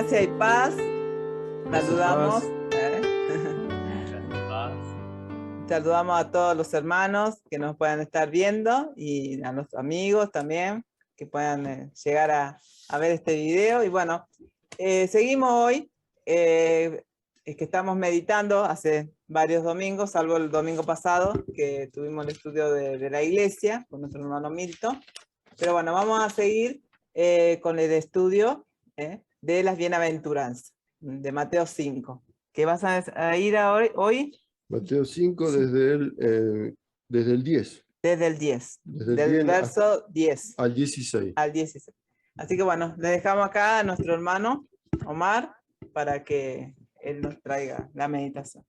Gracia y paz. Saludamos. Saludamos a todos los hermanos que nos puedan estar viendo y a los amigos también que puedan llegar a ver este video. Y bueno, seguimos hoy, es que estamos meditando hace varios domingos, salvo el domingo pasado que tuvimos el estudio de la iglesia con nuestro hermano Milton. Pero bueno, vamos a seguir con el estudio de las bienaventuranzas, de Mateo 5. ¿Qué vas a ir a hoy? Mateo 5 desde el 10. Desde el 10, Desde el del 10 verso 10 al 16. al 16. Así que bueno, le dejamos acá a nuestro hermano Omar para que él nos traiga la meditación.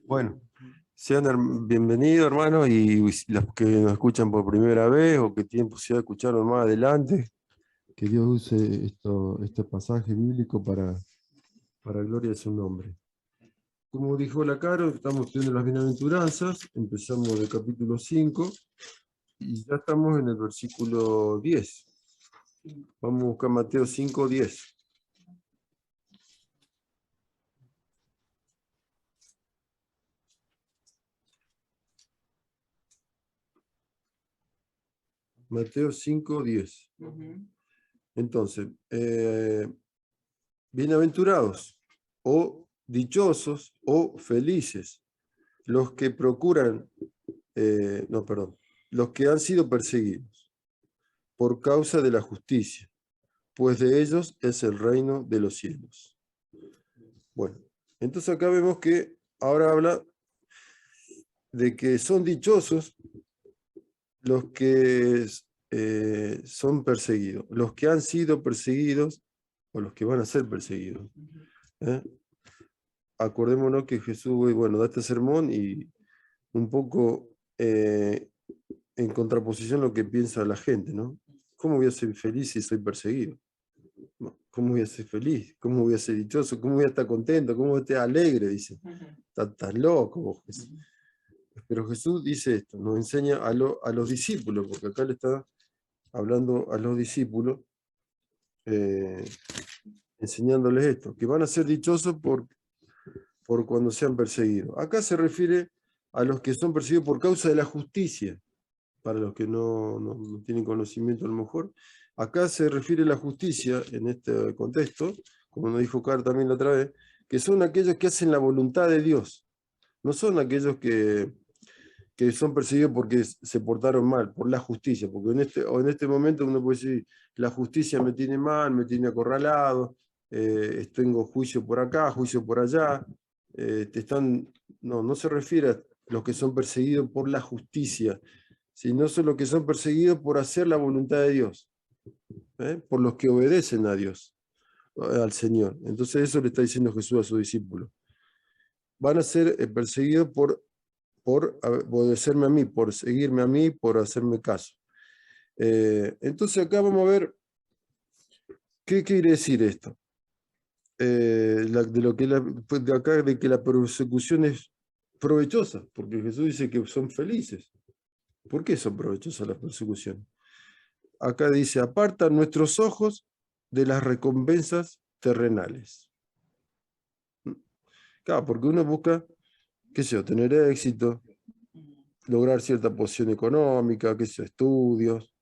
Bueno, sean bienvenidos, hermanos, y los que nos escuchan por primera vez o que tienen posibilidad de escucharlo más adelante, que Dios use este pasaje bíblico para gloria de su nombre. Como dijo la Caro, estamos estudiando las bienaventuranzas, empezamos del capítulo 5 y ya estamos en el versículo 10. Vamos a buscar Mateo 5, 10. Mateo 5, 10. Entonces, bienaventurados o dichosos o felices los que procuran, los que han sido perseguidos por causa de la justicia, pues de ellos es el reino de los cielos. Bueno, entonces acá vemos que ahora habla de que son dichosos los que son perseguidos, los que han sido perseguidos o los que van a ser perseguidos. Acordémonos que Jesús, bueno, da este sermón y un poco en contraposición a lo que piensa la gente, ¿no? ¿Cómo voy a ser feliz si soy perseguido? ¿Cómo voy a ser feliz? ¿Cómo voy a ser dichoso? ¿Cómo voy a estar contento? ¿Cómo voy a estar alegre? Dice. Estás loco vos, Jesús. Pero Jesús dice esto, nos enseña a los discípulos, porque acá le está hablando a los discípulos, enseñándoles esto, que van a ser dichosos por cuando sean perseguidos. Acá se refiere a los que son perseguidos por causa de la justicia, para los que no tienen conocimiento a lo mejor. Acá se refiere a la justicia, en este contexto, como nos dijo Carl también la otra vez, que son aquellos que hacen la voluntad de Dios. No son aquellos que son perseguidos porque se portaron mal, por la justicia, porque en este momento uno puede decir, la justicia me tiene mal, me tiene acorralado, tengo juicio por acá, juicio por allá, no se refiere a los que son perseguidos por la justicia, sino son los que son perseguidos por hacer la voluntad de Dios, por los que obedecen a Dios, al Señor. Entonces eso le está diciendo Jesús a sus discípulos. Van a ser perseguidos por obedecerme a mí, por seguirme a mí, por hacerme caso. Entonces acá vamos a ver qué quiere decir esto. De que la persecución es provechosa, porque Jesús dice que son felices. ¿Por qué son provechosas las persecuciones? Acá dice, aparta nuestros ojos de las recompensas terrenales. Claro, porque uno busca, qué sé yo, tener éxito, lograr cierta posición económica, qué sé yo, estudios.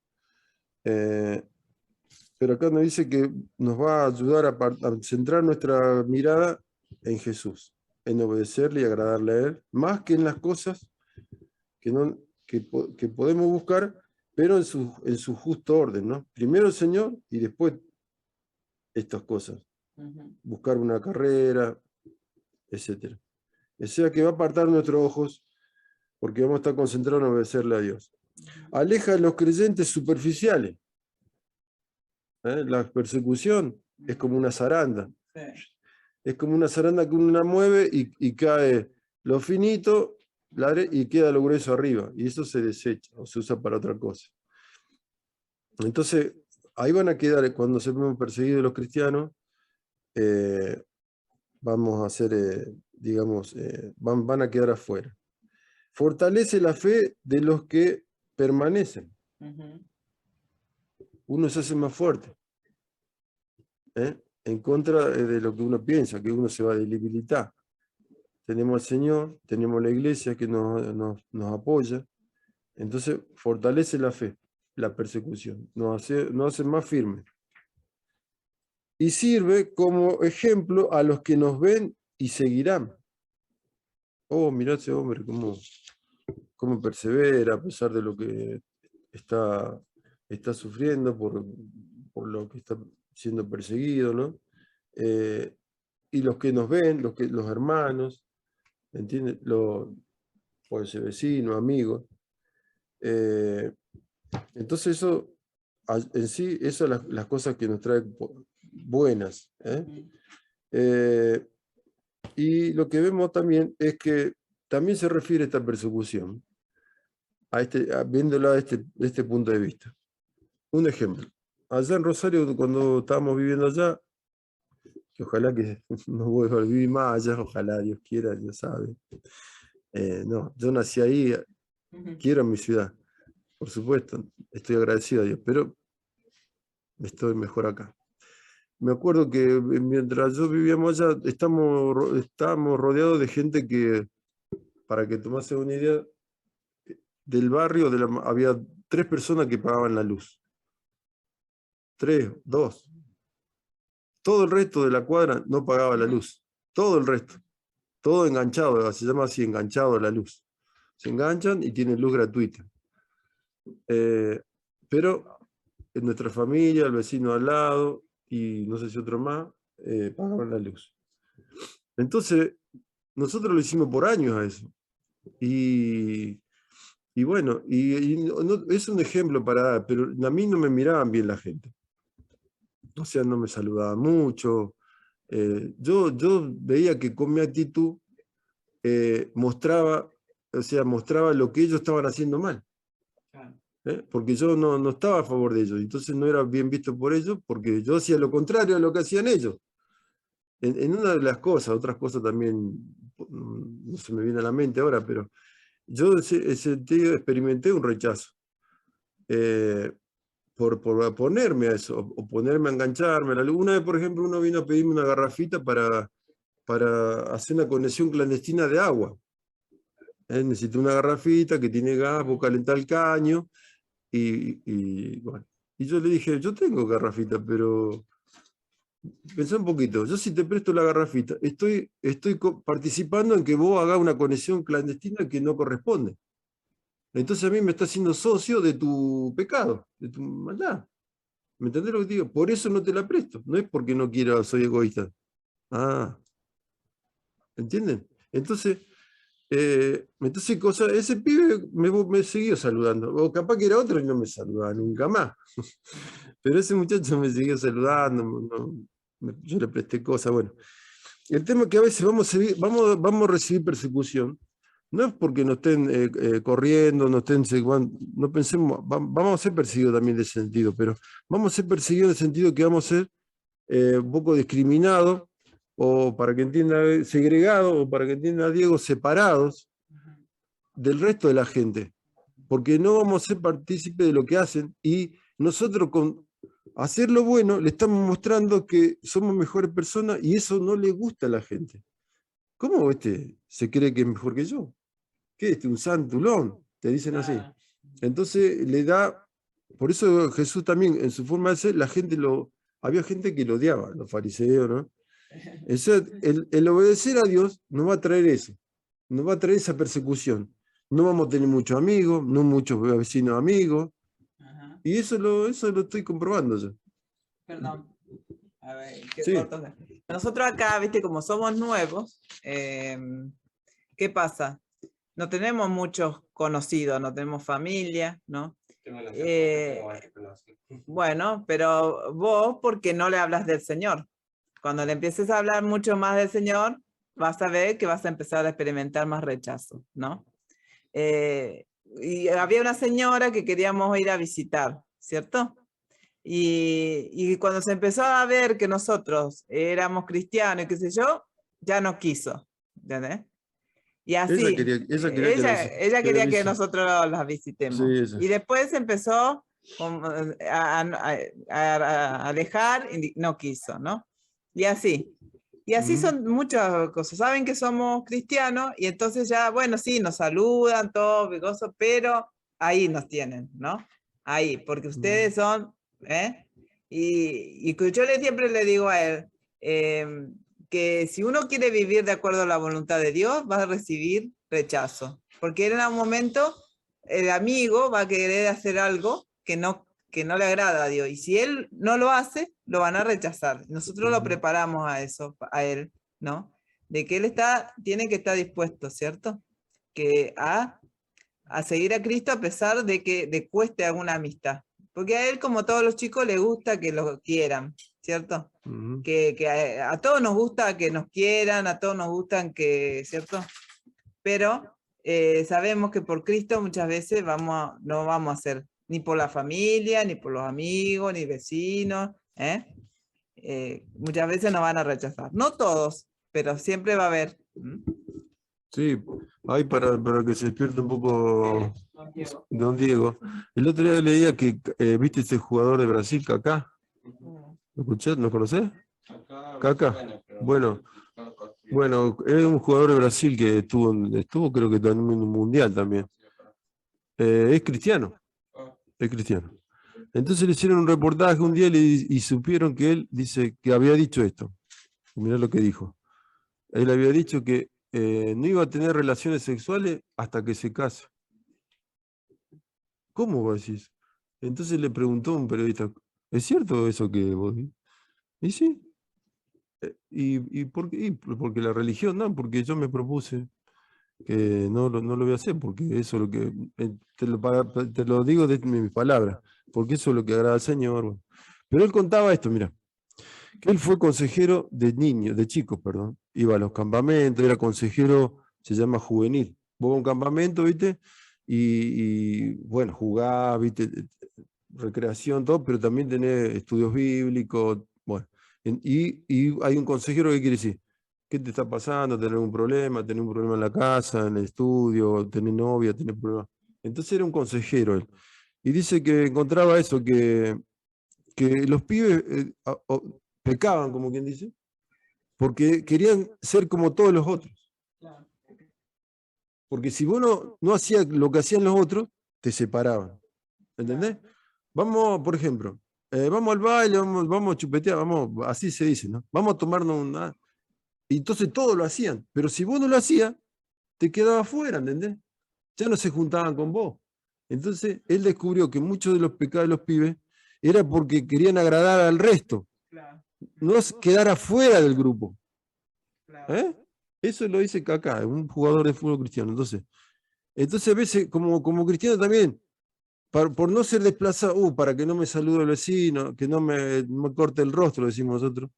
Pero acá nos dice que nos va a ayudar a centrar nuestra mirada en Jesús, en obedecerle y agradarle a Él, más que en las cosas que podemos buscar, pero en su justo orden, ¿no? Primero el Señor y después estas cosas. Buscar una carrera, etc. O sea que va a apartar nuestros ojos porque vamos a estar concentrados en obedecerle a Dios. Aleja a los creyentes superficiales. La persecución es como una zaranda. Es como una zaranda que uno la mueve y cae lo finito y queda lo grueso arriba. Y eso se desecha o se usa para otra cosa. Entonces, ahí van a quedar, cuando se ven perseguidos los cristianos, vamos a hacer, van a quedar afuera. Fortalece la fe de los que permanecen. Uno se hace más fuerte. en contra de lo que uno piensa, que uno se va a debilitar. Tenemos al Señor, tenemos la iglesia que nos apoya, entonces fortalece la fe, la persecución, nos hace más firmes. Y sirve como ejemplo a los que nos ven y seguirán. Oh, mirá ese hombre, cómo persevera a pesar de lo que está sufriendo por lo que está siendo perseguido, ¿no? Y los que nos ven, los hermanos, ¿entiendes? Puede ser vecino, amigo. Entonces eso, en sí, eso son las cosas que nos traen buenas. Y lo que vemos también es que también se refiere esta persecución, viéndola desde este punto de vista. Un ejemplo, allá en Rosario, cuando estábamos viviendo allá, que ojalá que no vuelva a vivir más allá, ojalá Dios quiera, Dios sabe. No, yo nací ahí, quiero mi ciudad, por supuesto, estoy agradecido a Dios, pero estoy mejor acá. Me acuerdo que mientras yo vivíamos allá, estábamos rodeados de gente que, para que tomase una idea, del barrio había 3 personas que pagaban la luz. 3, 2. Todo el resto de la cuadra no pagaba la luz. Todo el resto. Todo enganchado, se llama así, enganchado a la luz. Se enganchan y tienen luz gratuita. Pero en nuestra familia, el vecino al lado, y no sé si otro más, pagaban la luz. Entonces, nosotros lo hicimos por años a eso. Y bueno, es un ejemplo para dar, pero a mí no me miraban bien la gente. O sea, no me saludaban mucho. Yo veía que con mi actitud mostraba lo que ellos estaban haciendo mal. Porque yo no estaba a favor de ellos, entonces no era bien visto por ellos, porque yo hacía lo contrario a lo que hacían ellos. En una de las cosas, otras cosas también, no se me viene a la mente ahora, pero yo en ese sentido experimenté un rechazo. Por ponerme a eso, o ponerme a engancharme. Una vez, por ejemplo, uno vino a pedirme una garrafita para hacer una conexión clandestina de agua. Necesito una garrafita que tiene gas, vos calentás el caño, bueno. Y yo le dije, yo tengo garrafita, pero pensá un poquito, yo si te presto la garrafita, estoy participando en que vos hagas una conexión clandestina que no corresponde. Entonces a mí me está haciendo socio de tu pecado, de tu maldad. ¿Me entendés lo que te digo? Por eso no te la presto. No es porque no quiero, soy egoísta. Ah, ¿entienden? Entonces, ese pibe me siguió saludando. O capaz que era otro y no me saludaba nunca más. Pero ese muchacho me siguió saludando. Yo le presté cosas. Bueno, el tema es que a veces vamos a recibir persecución. No es porque nos estén corriendo, no pensemos, vamos a ser perseguidos también en ese sentido, pero vamos a ser perseguidos en el sentido que vamos a ser un poco discriminados, o para que entienda, segregados, o para que entienda Diego, separados del resto de la gente, porque no vamos a ser partícipes de lo que hacen, y nosotros con hacer lo bueno le estamos mostrando que somos mejores personas, y eso no le gusta a la gente. ¿Cómo se cree que es mejor que yo? ¿Qué es un santulón? Te dicen así. Entonces le da, por eso Jesús también, en su forma de ser, había gente que lo odiaba, los fariseos, ¿no? El obedecer a Dios nos va a traer eso, nos va a traer esa persecución. No vamos a tener muchos amigos, no muchos vecinos amigos, y eso lo estoy comprobando yo. Perdón. A ver, qué Sí. corto. Nosotros acá, viste, como somos nuevos, ¿qué pasa? No tenemos muchos conocidos, no tenemos familia, ¿no? Bueno, pero vos, porque no le hablas del Señor. Cuando le empieces a hablar mucho más del Señor, vas a ver que vas a empezar a experimentar más rechazo, ¿no? Y había una señora que queríamos ir a visitar, ¿cierto? Y cuando se empezó a ver que nosotros éramos cristianos y qué sé yo, ya no quiso, ¿entendés? Y así, Ella quería ella quería que nosotros las visitemos. Sí, y después empezó alejar y no quiso, ¿no? Y así. Y así son muchas cosas. Saben que somos cristianos y entonces ya, bueno, sí, nos saludan, todo, pero ahí nos tienen, ¿no? Ahí, porque ustedes son, ¿eh? Y yo siempre le digo a él que si uno quiere vivir de acuerdo a la voluntad de Dios, va a recibir rechazo. Porque en un momento el amigo va a querer hacer algo que no le agrada a Dios. Y si él no lo hace, lo van a rechazar. Nosotros lo preparamos a eso, a él, ¿no? De que él tiene que estar dispuesto, ¿cierto? Que a seguir a Cristo a pesar de que le cueste alguna amistad. Porque a él, como a todos los chicos, le gusta que lo quieran, ¿cierto? Que a todos nos gusta que nos quieran, a todos nos gustan que, ¿cierto? Pero sabemos que por Cristo muchas veces no vamos a hacer ni por la familia, ni por los amigos, ni vecinos, muchas veces nos van a rechazar. No todos, pero siempre va a haber. Sí, ahí para que se despierte un poco don Diego. El otro día leía que, ¿viste ese jugador de Brasil, Kaká? ¿Lo escuché? ¿No conocés? Kaká. Bueno, es un jugador de Brasil que estuvo creo que también en un mundial también. Es cristiano. Es cristiano. Entonces le hicieron un reportaje un día y supieron que él dice que había dicho esto. Mirá lo que dijo. Él había dicho que no iba a tener relaciones sexuales hasta que se case. ¿Cómo vos decís? Entonces le preguntó un periodista, ¿es cierto eso que vos decís? Y sí. ¿Y por qué? Porque la religión, no, porque yo me propuse que no lo voy a hacer, porque eso es lo que, te lo digo de mis palabras, porque eso es lo que agrada al Señor. Bueno. Pero él contaba esto, mira, que él fue consejero de niños, de chicos, perdón, iba a los campamentos, era consejero, se llama juvenil. Vos a un campamento, ¿viste? Bueno, jugaba, ¿viste? Recreación, todo, pero también tenés estudios bíblicos, bueno. Y hay un consejero que quiere decir, ¿qué te está pasando? ¿Tener un problema? ¿Tener un problema en la casa, en el estudio? ¿Tener novia? ¿Tener problemas? Entonces era un consejero él. Y dice que encontraba eso, que los pibes pecaban, como quien dice, porque querían ser como todos los otros. Porque si vos no hacías lo que hacían los otros, te separaban. ¿Entendés? Vamos, por ejemplo, vamos al baile, vamos a chupetear, así se dice, ¿no? Vamos a tomarnos una. Y entonces todos lo hacían, pero si vos no lo hacías, te quedabas fuera, ¿entendés? Ya no se juntaban con vos. Entonces él descubrió que muchos de los pecados de los pibes era porque querían agradar al resto, no quedar afuera del grupo. ¿Eh? Eso lo dice Kaká, un jugador de fútbol cristiano. Entonces a veces, como cristiano también, por no ser desplazado, para que no me salude el vecino, que no me corte el rostro, decimos nosotros,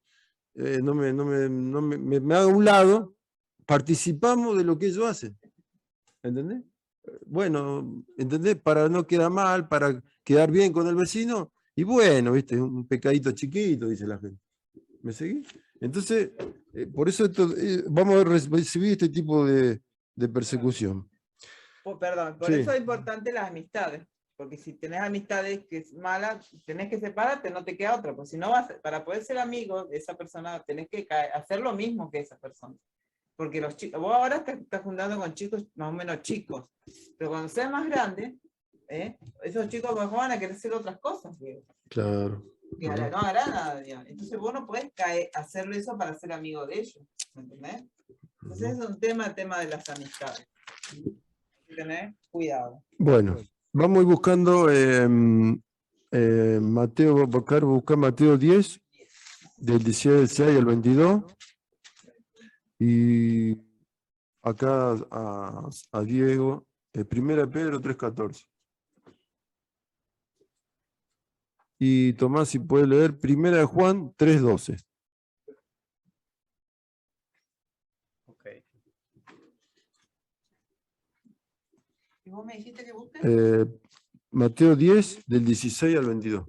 me haga a un lado, participamos de lo que ellos hacen. ¿Entendés? Bueno, ¿entendés? Para no quedar mal, para quedar bien con el vecino, y bueno, ¿viste? Un pecadito chiquito, dice la gente. ¿Me seguís? Entonces, por eso vamos a recibir este tipo de persecución. Perdón, por eso es importante las amistades, porque si tenés amistades que es mala, tenés que separarte, no te queda otra, pues si no para poder ser amigo de esa persona, tenés que hacer lo mismo que esa persona. Porque los chicos, vos ahora estás juntando con chicos más o menos chicos, pero cuando seas más grande, esos chicos van a querer hacer otras cosas. Claro. Que no hará nada, digamos. Entonces vos no podés hacerlo eso para ser amigo de ellos, ¿entendés? Entonces es un tema de las amistades. Hay que tener cuidado. Bueno, vamos a ir buscando Mateo, buscar Mateo 10, del 16 al 22. Y acá a Diego, 1 Pedro 3:14. Y Tomás, si puede leer 1 Juan 3:12. Okay. ¿Y vos me dijiste que busques? Mateo 10, del 16 al 22.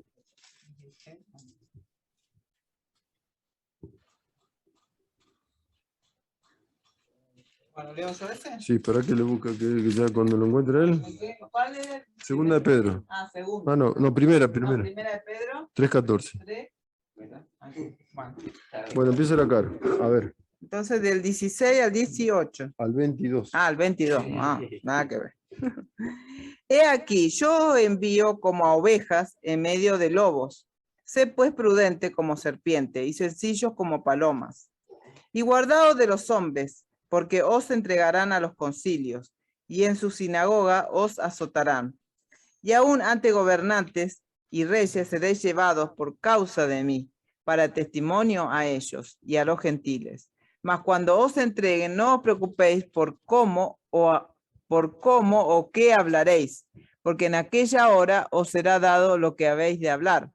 Bueno, leo yo ese. Sí, para que le busca, que ya cuando lo encuentre él. ¿Cuál es? Segunda de Pedro. Ah, segunda. Ah, no, primera. No, primera de Pedro. 3:14. 3. Bueno, Bueno, empieza la cara. A ver, entonces del 16 al 18. al 22. Ah, al 22. Ah, nada que ver. He aquí, yo envío como a ovejas en medio de lobos. Sé pues prudente como serpiente y sencillos como palomas. Y guardaos de los hombres, porque os entregarán a los concilios, y en su sinagoga os azotarán. Y aún ante gobernantes y reyes seréis llevados por causa de mí, para testimonio a ellos y a los gentiles. Mas cuando os entreguen, no os preocupéis por cómo o qué hablaréis, porque en aquella hora os será dado lo que habéis de hablar.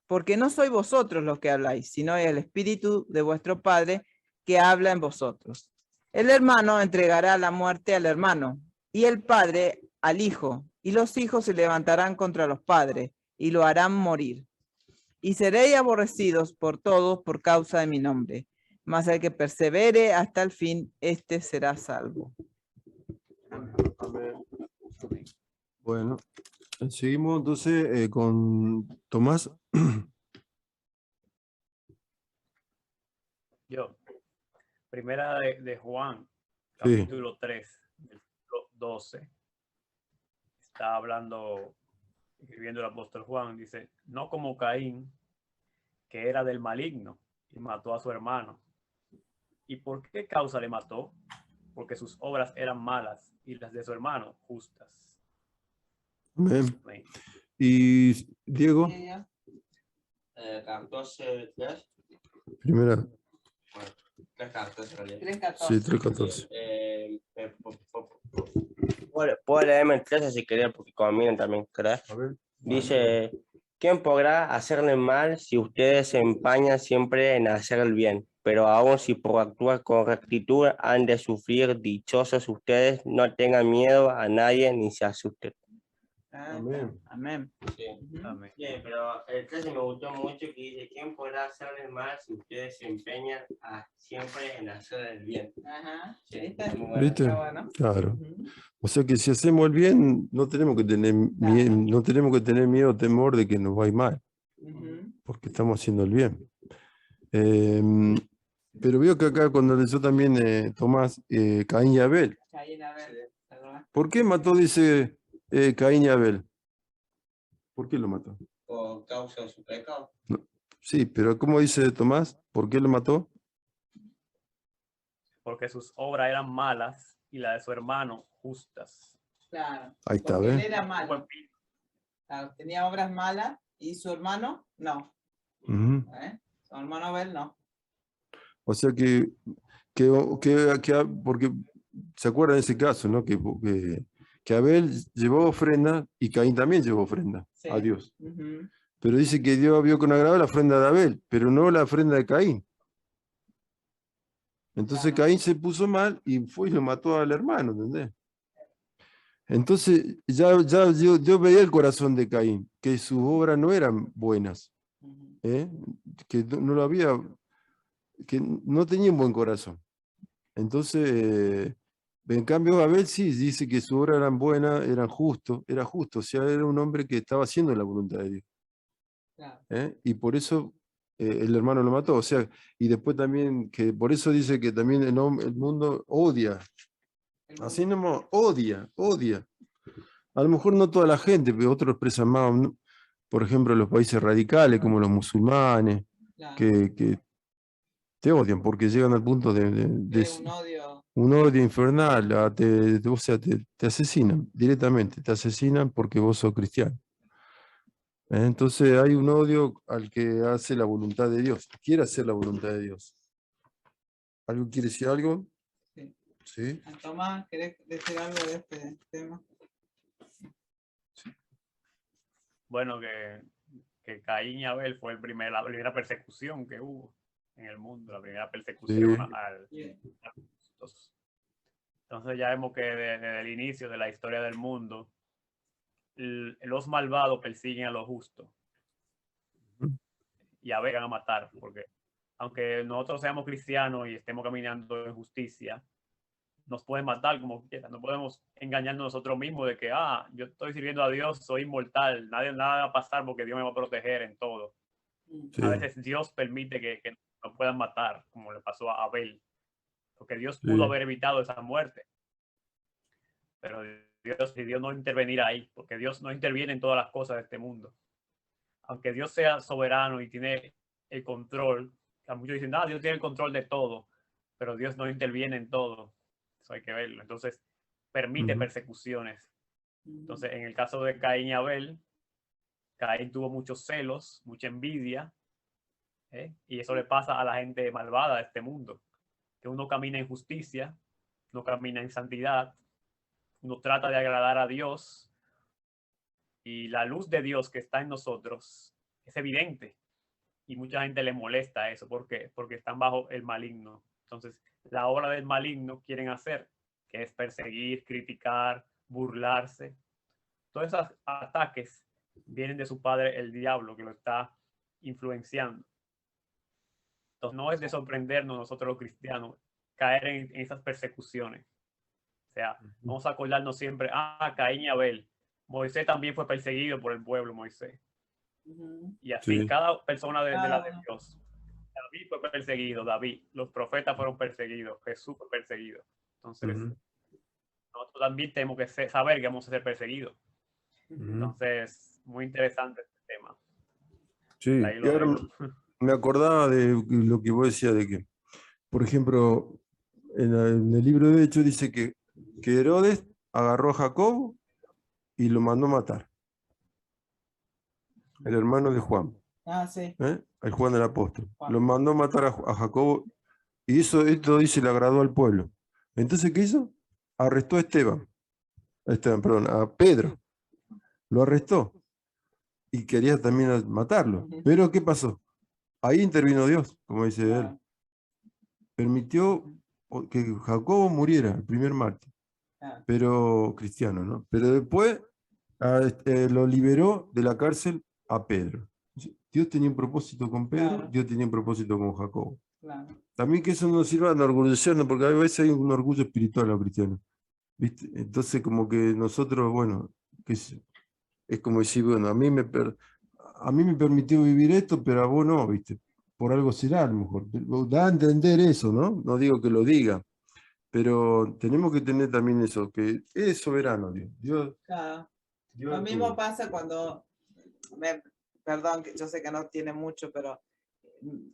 Porque no sois vosotros los que habláis, sino el Espíritu de vuestro Padre que habla en vosotros. El hermano entregará la muerte al hermano, y el padre al hijo, y los hijos se levantarán contra los padres, y lo harán morir. Y seréis aborrecidos por todos por causa de mi nombre. Mas el que persevere hasta el fin, este será salvo. Bueno, seguimos entonces con Tomás. Yo, primera de Juan, Sí. capítulo 3, versículo 12. Está hablando, escribiendo el apóstol Juan, dice, no como Caín, que era del maligno y mató a su hermano. ¿Y por qué causa le mató? Porque sus obras eran malas y las de su hermano justas. Amén. Amén. Y Diego, 14:3. primera. Bueno, 3:14 en realidad. 3:14. Sí, 3:14. Puedo leerme el 13 si querés, porque conviene también, ¿crees? A ver. Dice, ¿quién podrá hacerle mal si ustedes se empañan siempre en hacer el bien? Pero aún si por actuar con rectitud han de sufrir, dichosos ustedes, no tengan miedo a nadie ni se asusten. Amén. Amén. Sí. Amén. Bien, pero el 13 me gustó mucho, que dice, ¿quién podrá hacerle mal si ustedes se empeñan siempre en hacer el bien? Ajá. Sí, ¿Viste? muy bueno. ¿Viste? Está bueno. Claro. Ujú. O sea que si hacemos el bien, no tenemos que tener miedo, no tenemos que tener miedo o temor de que nos vaya mal, Ujú. porque estamos haciendo el bien. Pero veo que acá cuando leyó también Tomás, Caín y Abel. Caín, a ver, perdón. ¿Por qué mató, dice Caín y Abel? ¿Por qué lo mató? Por causa de su pecado. Sí, pero ¿cómo dice Tomás? ¿Por qué lo mató? Porque sus obras eran malas y las de su hermano justas. Claro. Ahí está, Porque él ¿ves? era malo. Claro, tenía obras malas y su hermano no. Ujú. Su hermano Abel no. O sea porque se acuerdan de ese caso, ¿no? Que Abel llevó ofrenda y Caín también llevó ofrenda Sí. a Dios. Ujú. Pero dice que Dios vio con agrado la ofrenda de Abel, pero no la ofrenda de Caín. Entonces Claro. Caín se puso mal y fue y lo mató al hermano, ¿entendés? Entonces yo veía el corazón de Caín, que sus obras no eran buenas, Ujú. que no lo había, que no tenía un buen corazón. Entonces, en cambio Abel sí dice que sus obras eran buenas, era justo, o sea, era un hombre que estaba haciendo la voluntad de Dios. Claro. Y por eso el hermano lo mató, o sea, y después también, que por eso dice que también el mundo odia, así nomás, odia. A lo mejor no toda la gente, pero otros expresan más, ¿no? Por ejemplo, los países radicales, como los musulmanes, Claro. que te odian porque llegan al punto de Un odio. un odio infernal, o sea, te asesinan directamente, te asesinan porque vos sos cristiano. Entonces hay un odio al que hace la voluntad de Dios, quiere hacer la voluntad de Dios. ¿Algo quiere decir algo? Sí. Sí. Tomás, ¿querés decir algo de este tema? Bueno, que Caín y Abel fue la primera persecución que hubo en el mundo, la primera persecución Sí. a justos. Entonces ya vemos que desde el inicio de la historia del mundo, los malvados persiguen a los justos y vengan a matar, porque aunque nosotros seamos cristianos y estemos caminando en justicia, nos puede matar como quiera. No podemos engañarnos nosotros mismos de que, yo estoy sirviendo a Dios, soy inmortal, nada va a pasar porque Dios me va a proteger en todo. Sí. A veces Dios permite que nos puedan matar, como le pasó a Abel, porque Dios Sí. pudo haber evitado esa muerte. Pero Dios decidió no intervenir ahí, porque Dios no interviene en todas las cosas de este mundo. Aunque Dios sea soberano y tiene el control, muchos dicen, Dios tiene el control de todo, pero Dios no interviene en todo. Eso hay que verlo. Entonces, permite persecuciones. Entonces, en el caso de Caín y Abel, Caín tuvo muchos celos, mucha envidia, y eso le pasa a la gente malvada de este mundo, que uno camina en justicia, uno camina en santidad, uno trata de agradar a Dios, y la luz de Dios que está en nosotros es evidente, y mucha gente le molesta eso. ¿Por qué? Porque están bajo el maligno. Entonces, la obra del maligno quieren hacer, que es perseguir, criticar, burlarse. Todos esos ataques vienen de su padre, el diablo, que lo está influenciando. Entonces, no es de sorprendernos nosotros los cristianos caer en esas persecuciones. O sea, vamos a acordarnos siempre, Caín y Abel. Moisés también fue perseguido por el pueblo, Moisés. Y así, cada persona de la de Dios. David fue perseguido, los profetas fueron perseguidos, Jesús fue perseguido. Entonces, nosotros también tenemos que saber que vamos a ser perseguidos. Entonces, muy interesante este tema. Sí, y ahora me acordaba de lo que vos decías, de que, por ejemplo, en el libro de Hechos dice que Herodes agarró a Jacobo y lo mandó a matar. El hermano de Juan. Sí. El Juan del Apóstol. Lo mandó a matar a Jacobo, y esto dice, le agradó al pueblo. Entonces, ¿qué hizo? Arrestó a a Pedro. Lo arrestó. Y quería también matarlo. Pero, ¿qué pasó? Ahí intervino Dios, como dice él. Permitió que Jacobo muriera, el primer mártir. Pero cristiano, ¿no? Pero después lo liberó de la cárcel a Pedro. Dios tenía un propósito con Pedro, Dios tenía un propósito con Jacobo. También que eso nos sirva de enorgullecernos, porque a veces hay un orgullo espiritual a los cristianos, ¿viste? Entonces, como que nosotros, bueno, es como decir, bueno, a mí me permitió vivir esto, pero a vos no, ¿viste? Por algo será, a lo mejor. Da a entender eso, ¿no? No digo que lo diga, pero tenemos que tener también eso, que es soberano Dios. Lo mismo pasa cuando, perdón, que yo sé que no tiene mucho, pero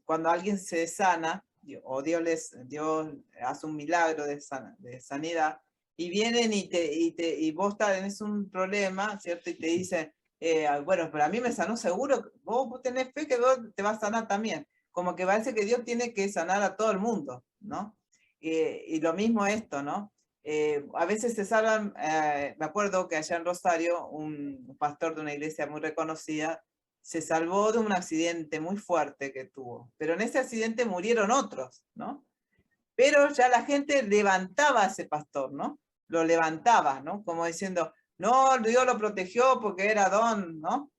cuando alguien se sana, o Dios hace un milagro de sanidad, y vienen y vos tenés un problema, ¿cierto? Y te dicen, bueno, pero a mí me sanó seguro, vos tenés fe que Dios te va a sanar también. Como que parece que Dios tiene que sanar a todo el mundo, ¿no? Y lo mismo esto, ¿no? A veces se salvan, me acuerdo que allá en Rosario, un pastor de una iglesia muy reconocida se salvó de un accidente muy fuerte que tuvo, pero en ese accidente murieron otros, ¿no? Pero ya la gente levantaba a ese pastor, ¿no? Lo levantaba, ¿no? Como diciendo, no, Dios lo protegió porque era don, ¿no?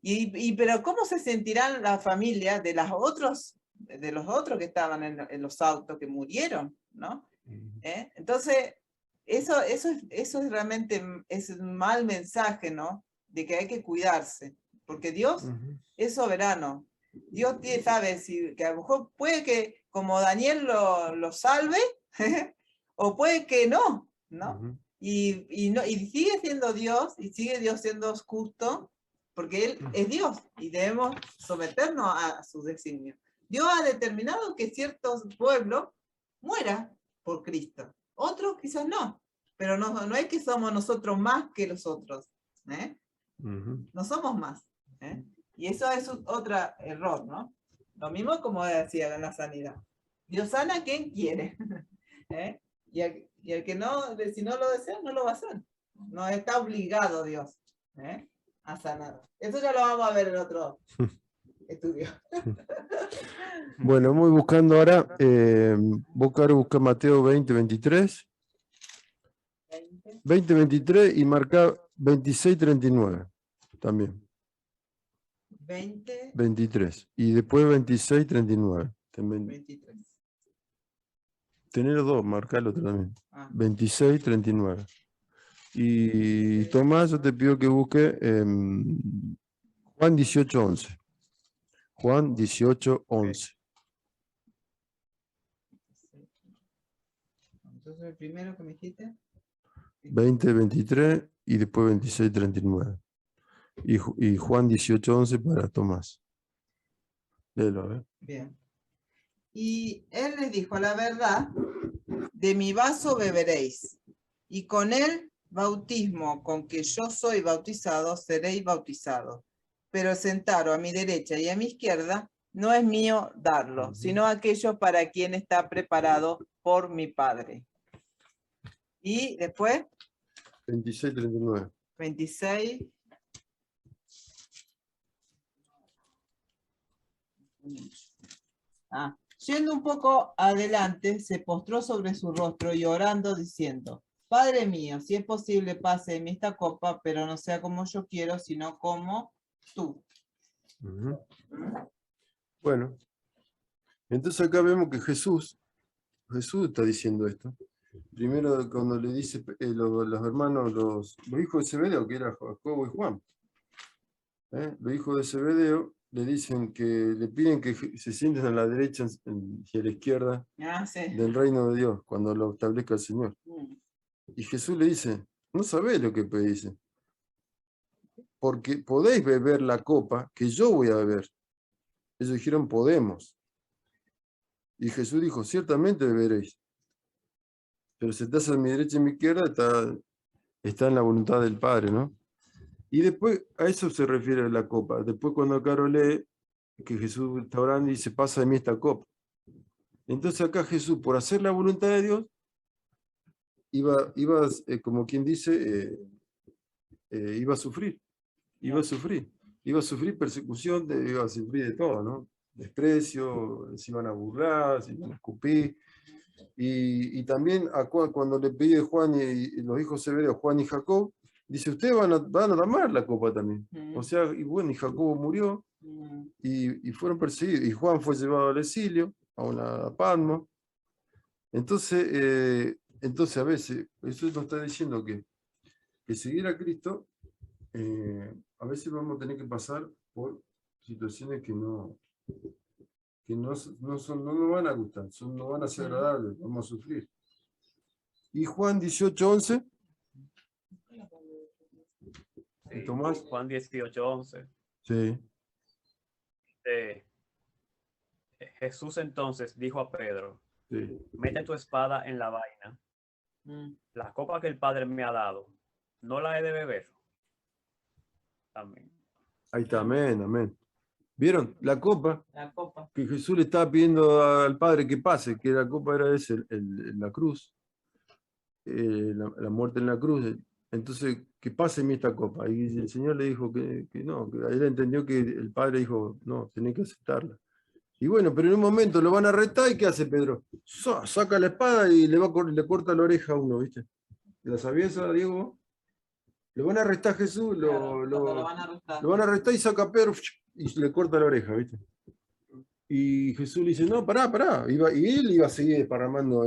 Pero ¿cómo se sentirán las familias de los otros que estaban en los autos que murieron, ¿no? Entonces, eso es realmente un mal mensaje, ¿no? De que hay que cuidarse, porque Dios es soberano. Dios sabe que a lo mejor puede que como Daniel lo salve, o puede que no, ¿no? Y sigue siendo Dios, y sigue Dios siendo justo, porque Él es Dios, y debemos someternos a sus designios. Dios ha determinado que ciertos pueblos mueran por Cristo. Otros quizás no, pero no es que somos nosotros más que los otros. No somos más. Y eso es otro error, ¿no? Lo mismo como decía en la sanidad. Dios sana a quien quiere. Y el que no, si no lo desea, no lo va a hacer. No está obligado Dios a sanar. Eso ya lo vamos a ver en otro estudio. Bueno, vamos buscando ahora, busca Mateo 20, 23. 20, 23 y marca 26, 39 también. 20. 23 y después 26, 39 también. 23. Tener dos, marcarlo también. Ah, 26, 39. Y Tomás, yo te pido que busque Juan 18, 11. Juan 18, 11. entonces el primero que me dijiste. 20, 23 y después 26, 39. Y Juan 18, 11 para Tomás. Léelo, a ver. Bien. Y él les dijo, la verdad, de mi vaso beberéis, y con el bautismo con que yo soy bautizado, seréis bautizados. Pero sentaros a mi derecha y a mi izquierda, no es mío darlo, sino aquello para quien está preparado por mi Padre. Y después, 26, 39. 26. Yendo un poco adelante, se postró sobre su rostro y orando, diciendo, Padre mío, si es posible, pase de mí esta copa, pero no sea como yo quiero, sino como tú. Bueno, entonces acá vemos que Jesús está diciendo esto. Primero cuando le dice los hermanos, los hijos de Zebedeo, que era Jacobo y Juan. Los hijos de Zebedeo le dicen que le piden que se sienten a la derecha y a la izquierda del reino de Dios, cuando lo establezca el Señor. Y Jesús le dice, no sabéis lo que pedís, porque podéis beber la copa que yo voy a beber. Ellos dijeron, podemos. Y Jesús dijo, ciertamente beberéis. Pero si estás a mi derecha y a mi izquierda, está en la voluntad del Padre, ¿no? Y después, a eso se refiere la copa. Después cuando Caro lee que Jesús está orando y dice, pasa de mí esta copa. Entonces acá Jesús, por hacer la voluntad de Dios, iba como quien dice, iba a sufrir. Iba a sufrir persecución, iba a sufrir de todo, ¿no? Desprecio, se iban a burlar, se iban a escupir. Y también cuando le pide Juan y los hijos Zebedeo, Juan y Jacob, dice, ustedes van a tomar la copa también. O sea, y bueno, y Jacobo murió y fueron perseguidos. Y Juan fue llevado al exilio, a Patmos. Entonces a veces, eso nos está diciendo que seguir a Cristo, a veces vamos a tener que pasar por situaciones que no nos van a gustar, no van a ser agradables, vamos a sufrir. Y Juan 18, 11. Sí, Tomás. Juan 18, 11. Sí. Jesús entonces dijo a Pedro, Sí. mete tu espada en la vaina. La copa que el Padre me ha dado, ¿no la he de beber? Amén. Ahí está, amén, amén. ¿Vieron? La copa copa. que Jesús le estaba pidiendo al Padre que pase, que la copa era la cruz, la muerte en la cruz. Entonces, que pase en mí esta copa. Y el Señor le dijo que no, que él entendió que el Padre dijo, no, tenés que aceptarla. Y bueno, pero en un momento lo van a arrestar y ¿qué hace Pedro? Saca la espada y le corta la oreja a uno, ¿viste? ¿La sabías, Diego? Lo van a arrestar a Jesús, Claro, lo van van a arrestar y saca a Pedro y le corta la oreja, ¿viste? Y Jesús le dice, no, pará. Y él iba a seguir desparramando,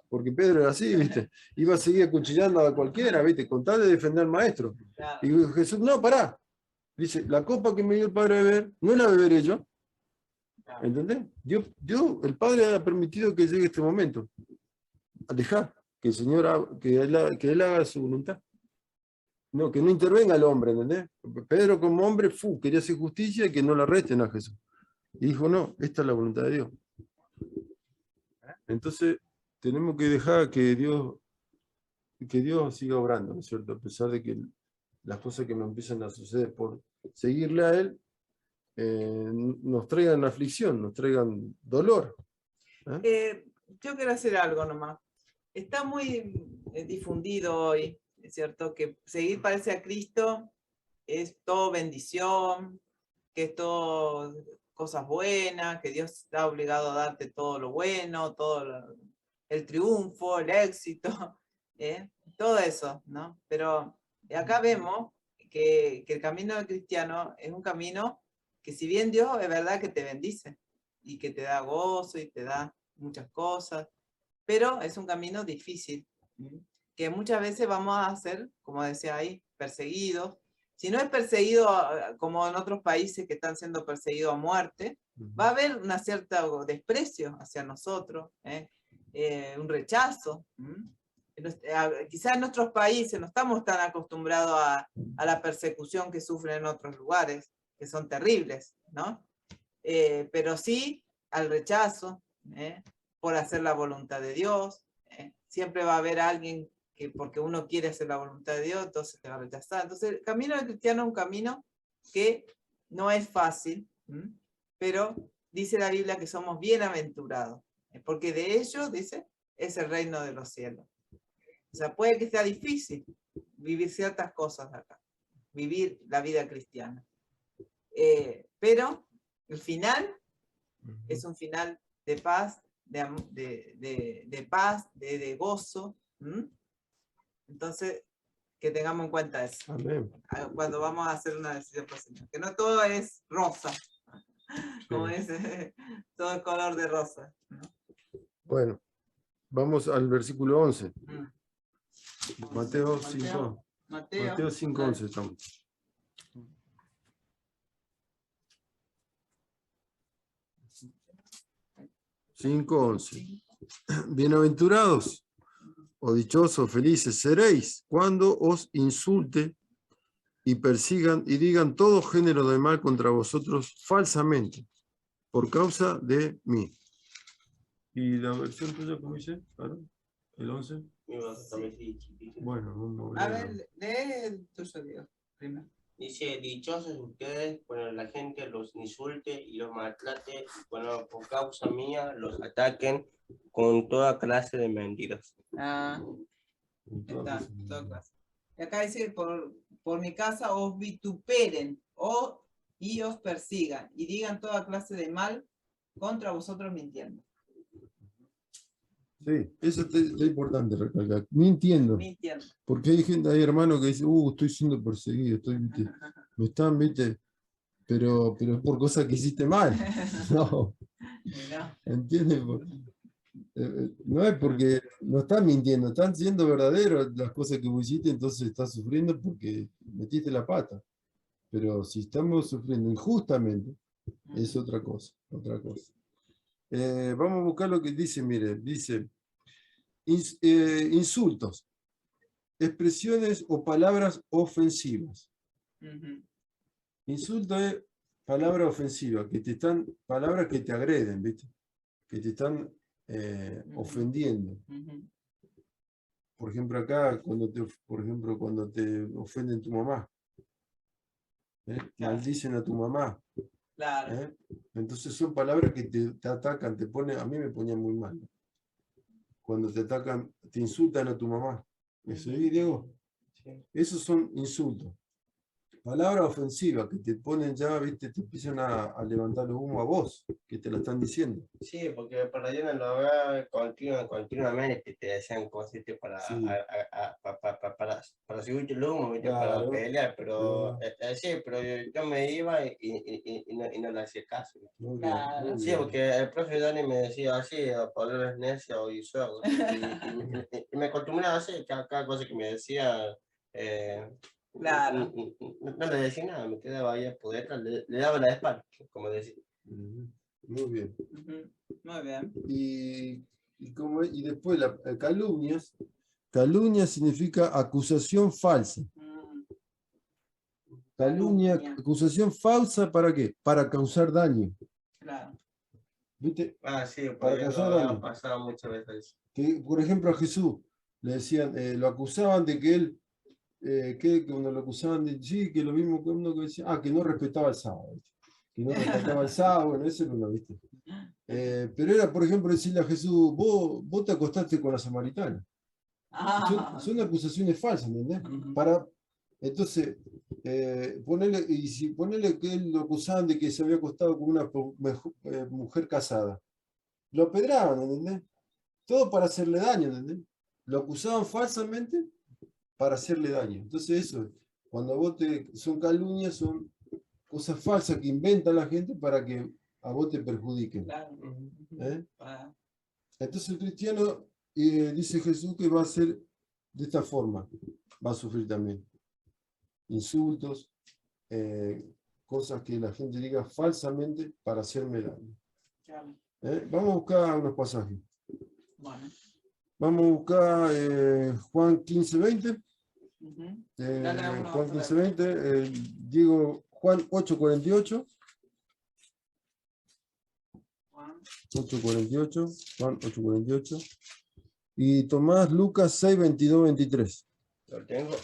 porque Pedro era así, ¿viste? Iba a seguir acuchillando a cualquiera, ¿viste? Con tal de defender al maestro. Claro. Y Jesús, no, pará. Dice, la copa que me dio el Padre a beber, no la beberé yo. ¿Entendés? Dios, el Padre ha permitido que llegue este momento. A dejar que el Señor, que él haga su voluntad. No, que no intervenga el hombre, ¿entendés? Pedro como hombre, quería hacer justicia y que no la arresten a Jesús. Y dijo, no, esta es la voluntad de Dios. Entonces, tenemos que dejar que Dios siga obrando, ¿no es cierto? A pesar de que las cosas que nos empiezan a suceder por seguirle a Él, nos traigan aflicción, nos traigan dolor. Yo quiero hacer algo nomás. Está muy difundido hoy, es cierto, que seguir parece a Cristo es todo bendición, que es todo cosas buenas, que Dios está obligado a darte todo lo bueno, el triunfo, el éxito, todo eso, ¿no? Pero acá vemos que el camino del cristiano es un camino que si bien Dios es verdad que te bendice y que te da gozo y te da muchas cosas, pero es un camino difícil, que muchas veces vamos a ser, como decía ahí, perseguidos. Si no es perseguido como en otros países que están siendo perseguidos a muerte, va a haber una cierta desprecio hacia nosotros, un rechazo. Quizás en nuestros países no estamos tan acostumbrados a la persecución que sufren en otros lugares, que son terribles, ¿no? Pero sí al rechazo, por hacer la voluntad de Dios. Siempre va a haber alguien que porque uno quiere hacer la voluntad de Dios, entonces te va a rechazar. Entonces el camino del cristiano es un camino que no es fácil, pero dice la Biblia que somos bienaventurados, porque de ellos, dice, es el reino de los cielos. O sea, puede que sea difícil vivir ciertas cosas acá, vivir la vida cristiana. Pero el final es un final de paz, de paz, de gozo. Entonces, que tengamos en cuenta eso. Amén. Cuando vamos a hacer una decisión por Señor. Que no todo es rosa, como es, todo es color de rosa, ¿no? Bueno, vamos al versículo 11. Mateo 5. Mateo 5:11 estamos. Mateo 5:11. Bienaventurados o dichosos, felices seréis cuando os insulte y persigan y digan todo género de mal contra vosotros falsamente, por causa de mí. ¿Y la versión tuya cómo dice? ¿Claro? ¿El 11? Bueno, vamos a ver, lee el tuyo, Dios, primero. Dice, dichosos ustedes cuando la gente los insulte y los maltrate, y cuando por causa mía los ataquen con toda clase de mentiras. Está, toda clase. Y acá dice, por mi casa os vituperen y os persigan y digan toda clase de mal contra vosotros mintiendo. Sí, eso está importante recalcar. Mintiendo. Porque hay gente, hay hermanos que dicen, estoy siendo perseguido, ¿viste? Me están, ¿viste? Pero es por cosas que hiciste mal. No. ¿Entiendes? No es porque no están mintiendo, están siendo verdaderos las cosas que vos hiciste, entonces estás sufriendo porque metiste la pata. Pero si estamos sufriendo injustamente, es otra cosa, otra cosa. Vamos a buscar lo que dice, mire, dice insultos, expresiones o palabras ofensivas. Insulto es palabra ofensiva, palabras que te agreden, ¿viste? Que te están ofendiendo. Por ejemplo, acá, cuando te ofenden tu mamá, maldicen a tu mamá. Claro. Entonces son palabras que te atacan, a mí me ponían muy mal. Cuando te atacan, te insultan a tu mamá. ¿Me seguís, Diego? Sí. Esos son insultos. Palabras ofensivas que te ponen ya, ¿viste? Te empiezan a levantar los humos a vos, que te lo están diciendo. Sí, porque por allá en lo veo continuamente te decían cosas para, sí, para subirte el humo, claro, para pelear, pero sí, pero yo me iba y no le hacía caso. Claro. Sí, porque el profe Dani me decía así, Pablo es necio y sordo, y me acostumbraba así, cada cosa que me decía. Claro. No le decía nada, me quedaba ahí por detrás, le daba la espalda, como decía. Muy bien. Muy bien. Y después calumnias. Calumnia significa acusación falsa. Calumnia, acusación falsa, ¿para qué? Para causar daño. Claro. ¿Viste? Sí, para causar daño. Pasado muchas veces. Que, por ejemplo, a Jesús le decían, lo acusaban de que él, que cuando lo acusaban de, sí, que lo mismo que uno que decía, que no respetaba el sábado, ¿viste? Que no respetaba el sábado, bueno, eso era uno, ¿viste? Pero era, por ejemplo, decirle a Jesús, vos te acostaste con la samaritana. Son acusaciones falsas, ¿entendés? Entonces, ponele que él lo acusaban de que se había acostado con una mujer casada. Lo apedraban, ¿entendés? Todo para hacerle daño, ¿entendés? Lo acusaban falsamente para hacerle daño. Entonces eso, cuando son calumnias, son cosas falsas que inventa la gente para que a vos te perjudiquen. Claro. Entonces el cristiano Y dice Jesús que va a ser de esta forma, va a sufrir también insultos, cosas que la gente diga falsamente para hacerme daño. Vamos a buscar unos pasajes. Bueno. Vamos a buscar Juan 15:20. Dale uno Juan otra vez. 15:20. Digo Juan 8:48. Juan. 8:48. Juan 8:48. Y Tomás Lucas 6:22-23. Lo tengo.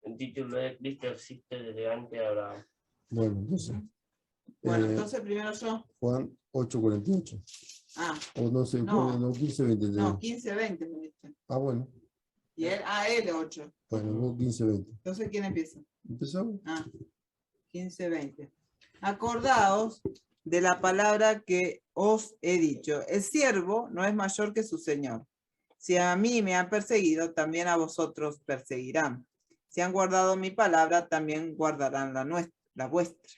El título es Cristo existe desde antes de Abraham. Bueno, entonces. Bueno, entonces primero yo. Juan 8:48. Ah, O no sé, No. no 15:20. no, 15-20 me diste. Ah, bueno. Y él, él 8. Bueno, vos 15:20. Entonces, ¿quién empieza? ¿Empezamos? 15-20. Acordaos de la palabra que os he dicho. El siervo no es mayor que su señor. Si a mí me han perseguido, también a vosotros perseguirán. Si han guardado mi palabra, también guardarán la vuestra.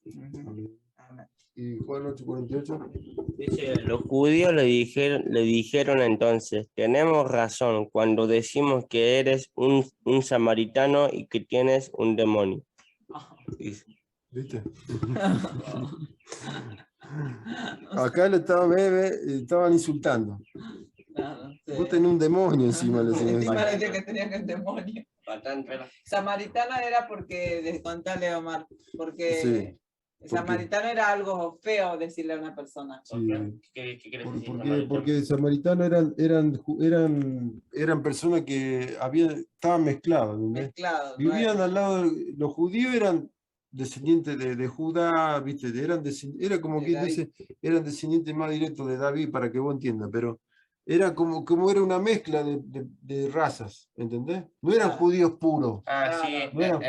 Ujú. Amén. Y Juan 8:48. Dice, los judíos le dijeron entonces, tenemos razón cuando decimos que eres un samaritano y que tienes un demonio. Dice. ¿Viste? Acá le estaban insultando. No, sí. Vos tenés un demonio encima. Le decían. Encima decía que tenían el demonio. Bastante. Samaritano era porque, contale Omar, porque Sí. samaritano era algo feo decirle a una persona. Sí. ¿Qué quieres decir? Porque samaritanos eran personas que estaban mezcladas. ¿Entendés? Mezclado. no Vivían era- al lado, los judíos eran descendientes de Judá, ¿viste? Era como De que David. dice, eran descendientes más directos de David, para que vos entiendas, pero era como era una mezcla de razas, ¿entendés? No eran Claro. judíos puros. Ah, sí, No era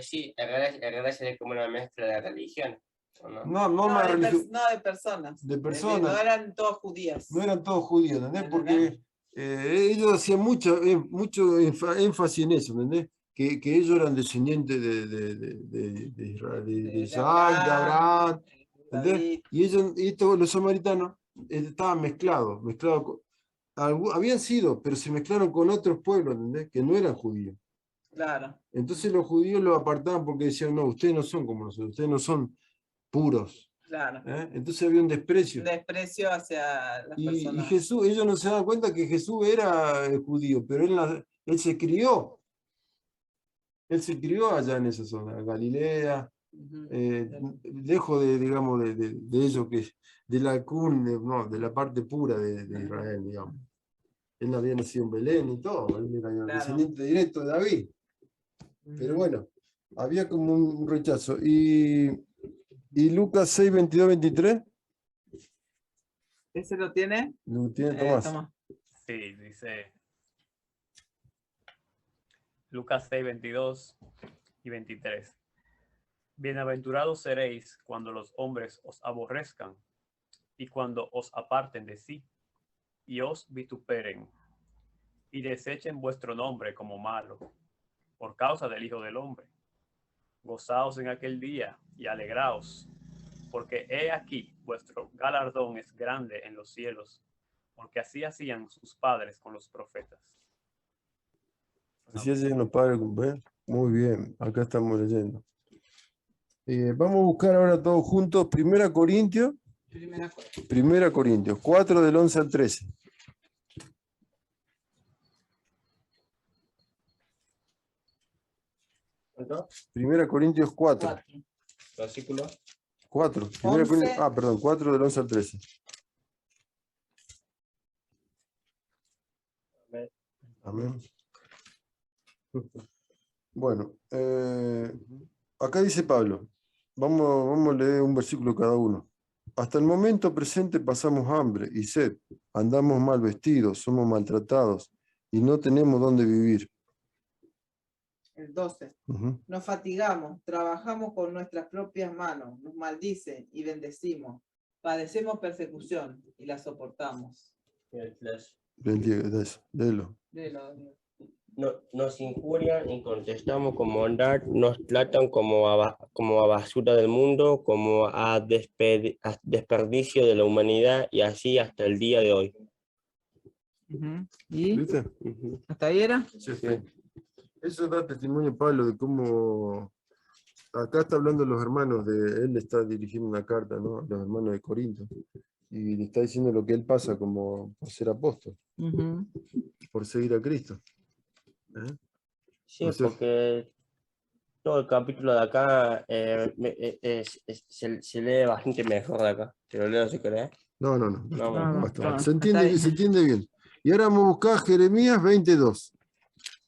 sí, en realidad sería como una mezcla de religión. ¿O no? No No, más de, religión. no, de personas. De personas. No eran todas judías. No eran todos judíos, ¿entendés? ¿Entendés? Porque ellos hacían mucho énfasis en eso, ¿entendés? Que ellos eran descendientes de Israel, de Isaac, de Abraham, ¿entendés? David. Y todos los samaritanos estaban mezclados habían sido, pero se mezclaron con otros pueblos, ¿entendés? Que no eran judíos. Claro. Entonces los judíos los apartaban porque decían, no, ustedes no son como nosotros, ustedes no son puros. Claro. Entonces había un desprecio. Un desprecio hacia las Y personas. Jesús, ellos no se dan cuenta que Jesús era judío, pero él se crió. Él se crió allá en esa zona, Galilea, Ujú. lejos digamos, de ellos, de la no, de la parte pura de Israel, digamos. Él había nacido en Belén y todo, él era Claro. descendiente directo de David. Pero Ujú. bueno, había como un rechazo. Y Lucas 6:22-23, ¿Ese lo tiene? lo tiene Tomás. Toma. Sí, dice Lucas 6, 22 y 23. Bienaventurados seréis cuando los hombres os aborrezcan y cuando os aparten de sí y os vituperen y desechen vuestro nombre como malo por causa del Hijo del Hombre. Gozaos en aquel día y alegraos, porque he aquí vuestro galardón es grande en los cielos, porque así hacían sus padres con los profetas. Así hacen los padres, ¿ves? Muy bien, acá estamos leyendo. Vamos a buscar ahora todos juntos 1 Corintios, Primera cosa. 1 Corintios 4 del 11 al 13. ¿Cuánto? 1 Corintios 4. Cuatro. Versículo. 4. 11. Perdón, 4 del 11 al 13. Amén. Bueno, acá dice Pablo, vamos a leer un versículo cada uno. Hasta el momento presente pasamos hambre y sed, andamos mal vestidos, somos maltratados y no tenemos dónde vivir. El 12. Ujú. Nos fatigamos, trabajamos con nuestras propias manos, nos maldicen y bendecimos. Padecemos persecución y la soportamos. Léelo. Léelo. Nos injurian y contestamos con bondad, nos tratan como a basura del mundo, como a desperdicio de la humanidad y así hasta el día de hoy. Ujú. ¿Y ¿Viste? Ujú. hasta ahí era? Sí, sí. Eso da testimonio Pablo de cómo acá está hablando los hermanos él le está dirigiendo una carta, ¿no? A los hermanos de Corinto y le está diciendo lo que él pasa como por ser apóstol, Ujú. por seguir a Cristo. ¿Eh? Sí, O sea, porque todo el capítulo de acá se lee bastante mejor de acá. Te lo leo si querés. no, No, No, no, basta. no, Se hasta entiende, ahí. se entiende bien. Y ahora vamos a buscar Jeremías 22.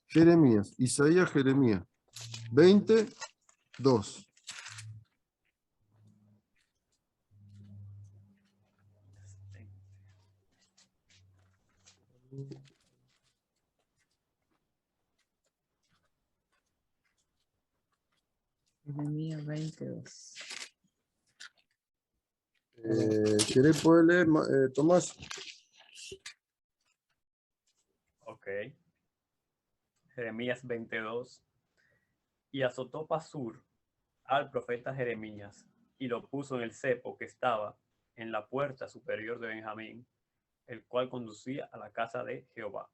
Jeremías, Isaías, Jeremías 22. Jeremías 22. ¿Querés poder leer, Tomás? Ok. Jeremías 22. Y azotó Pasur al profeta Jeremías y lo puso en el cepo que estaba en la puerta superior de Benjamín, el cual conducía a la casa de Jehová.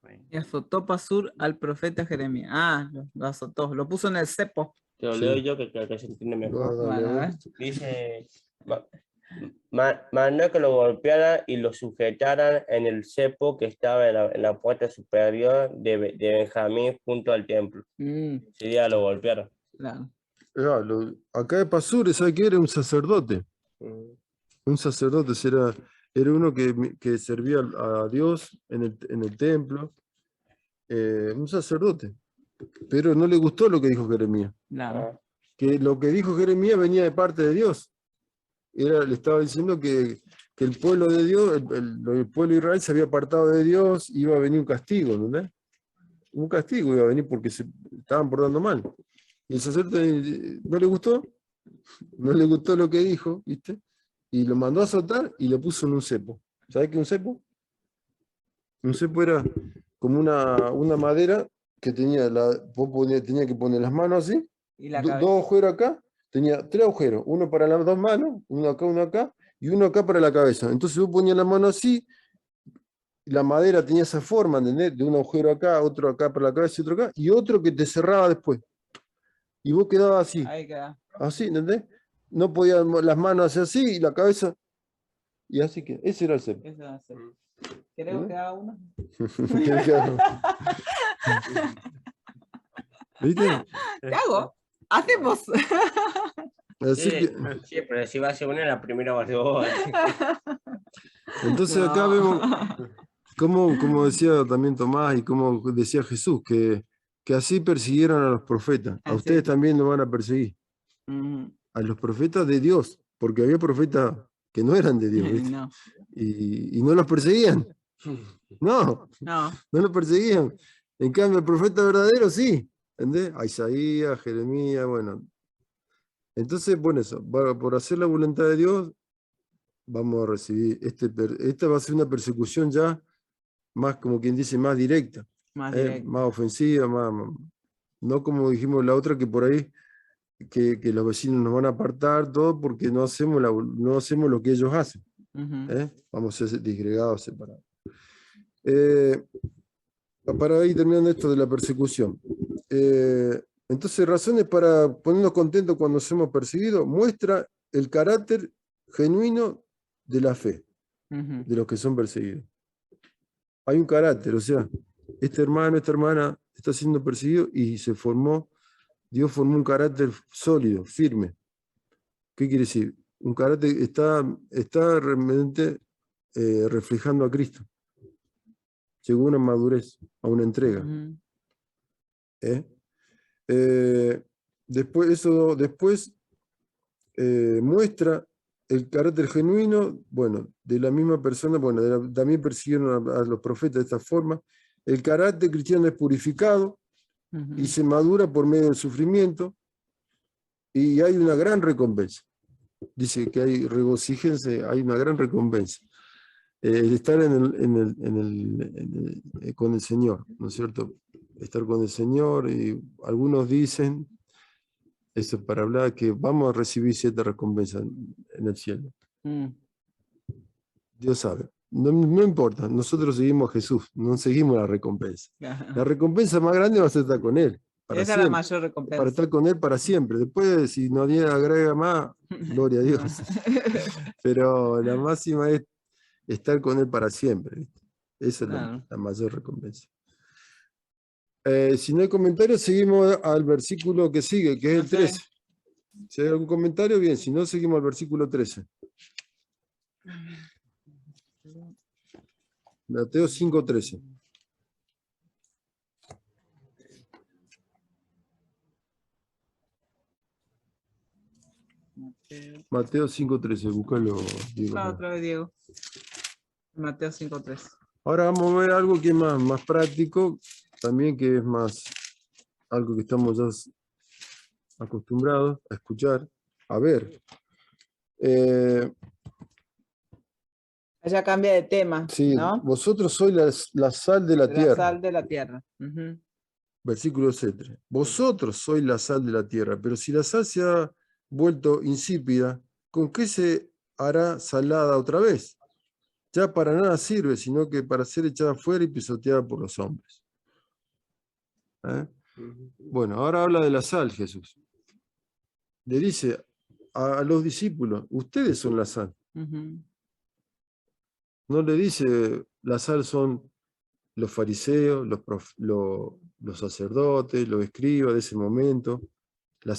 Amén. Y azotó Pasur al profeta Jeremías. Ah, lo azotó, lo puso en el cepo. te lo Sí. leo yo que se entiende mejor. Dale, Bueno, a a ver. ver. Dice, mandó que lo golpearan y lo sujetaran en el cepo que estaba en la puerta superior de Benjamín junto al templo. Ese día lo golpearon. Claro. Acá de Pasur, ¿sabe qué? Era un sacerdote. Un sacerdote era uno que servía a Dios en el templo. Un sacerdote. Pero no le gustó lo que dijo Jeremías. Claro. Ah, Que lo que dijo Jeremías venía de parte de Dios. Le estaba diciendo que el pueblo de Dios, el pueblo de Israel se había apartado de Dios, iba a venir un castigo, ¿entendés? Un castigo iba a venir porque se estaban portando mal. Y el sacerdote no le gustó lo que dijo, ¿viste? Y lo mandó a azotar y lo puso en un cepo. ¿Sabés qué es un cepo? Un cepo era como una madera que tenía, tenía que poner las manos así, Y la dos cabeza. agujeros acá, tenía 3 agujeros, uno para las 2 manos, uno acá, y uno acá para la cabeza. Entonces vos ponías la mano así, y la madera tenía esa forma, ¿entendés? De un agujero acá, otro acá para la cabeza y otro acá, y otro que te cerraba después. Y vos quedabas así, Ahí queda. así, ¿entendés? No podías las manos hacer así y la cabeza, y así que, ese era el cepo. Eso va a ser. ¿Queremos que haga uno? ¿Querés que haga? ¿Viste? ¿Qué hago? Hacemos. Así sí, que, sí, pero si va a ser una, la primera va a ser vos. entonces acá No. vemos como decía también Tomás y como decía Jesús, que así persiguieron a los profetas. A Así. ustedes también lo van a perseguir. Ujú. A los profetas de Dios, porque había profetas que no eran de Dios, ¿viste? No, Y no los perseguían. No, no. no los perseguían. En cambio, el profeta verdadero sí. ¿Entendés? A Isaías, Jeremías, bueno. Entonces, bueno, eso, por hacer la voluntad de Dios, vamos a recibir, esta va a ser una persecución ya más, como quien dice, más directa, Más directo. más ofensiva, no como dijimos la otra, que por ahí que los vecinos nos van a apartar, todo porque no hacemos lo que ellos hacen. Ujú. Vamos a ser disgregados, separados. Para ir terminando esto de la persecución. Entonces, razones para ponernos contentos cuando somos perseguidos, muestra el carácter genuino de la fe Ujú. de los que son perseguidos. Hay un carácter, o sea, este hermano, esta hermana está siendo perseguido y Dios formó un carácter sólido, firme. ¿Qué quiere decir? Un carácter está realmente reflejando a Cristo. Llegó a una madurez, a una entrega. Ujú. Después muestra el carácter genuino, bueno, de la misma persona, bueno, también persiguieron a los profetas de esta forma. El carácter cristiano es purificado y Ujú. se madura por medio del sufrimiento y hay una gran recompensa. Dice que regocíjense, hay una gran recompensa. El estar con el Señor, ¿no es cierto? Estar con el Señor, y algunos dicen, eso para hablar, que vamos a recibir cierta recompensa en el cielo. Mm. Dios sabe. no importa, nosotros seguimos a Jesús, no seguimos la recompensa. La recompensa más grande va a ser estar con Él, para Esa es la siempre, mayor para recompensa. estar con Él para siempre. Después, si nadie agrega más, gloria a Dios. Pero la máxima es estar con Él para siempre. ¿Viste? Esa es Claro. la mayor recompensa. Si no hay comentarios, seguimos al versículo que sigue, que es No el sé. 13. Si hay algún comentario, bien, si no, seguimos al versículo 13. Mateo 5:13. Mateo 5:13, búscalo. Diego. Ah, otra vez, Diego. Mateo 5:3. Ahora vamos a ver algo que es más práctico, también que es más algo que estamos ya acostumbrados a escuchar, a ver. Ya cambia de tema, Sí, ¿no? vosotros sois la sal de la De la tierra. sal de la tierra. Ujú. Versículo 7. Vosotros sois la sal de la tierra, pero si la sal se ha vuelto insípida, ¿con qué se hará salada otra vez? Ya para nada sirve, sino que para ser echada fuera y pisoteada por los hombres. ¿Eh? Bueno, ahora habla de la sal, Jesús. Le dice a los discípulos, ustedes son la sal. Ujú. No le dice, la sal son los fariseos, los sacerdotes, los escribas de ese momento, la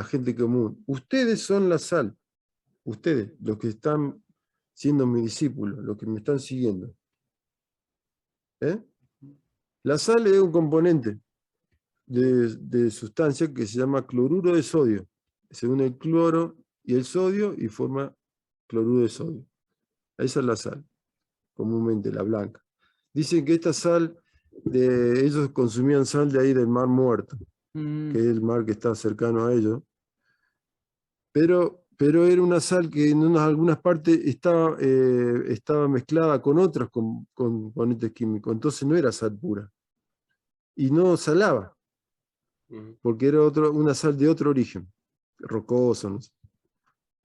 gente común. Ustedes son la sal. Ustedes, los que están siendo mis discípulos, los que me están siguiendo. ¿Eh? La sal es un componente de sustancia que se llama cloruro de sodio. Se une el cloro y el sodio y forma cloruro de sodio. Esa es la sal, comúnmente la blanca. Dicen que esta sal, ellos consumían sal de ahí del Mar Muerto, que es el mar que está cercano a ellos. Pero era una sal que en algunas partes estaba mezclada con otros componentes químicos, entonces no era sal pura. Y no salaba, porque era una sal de otro origen, rocoso, no sé.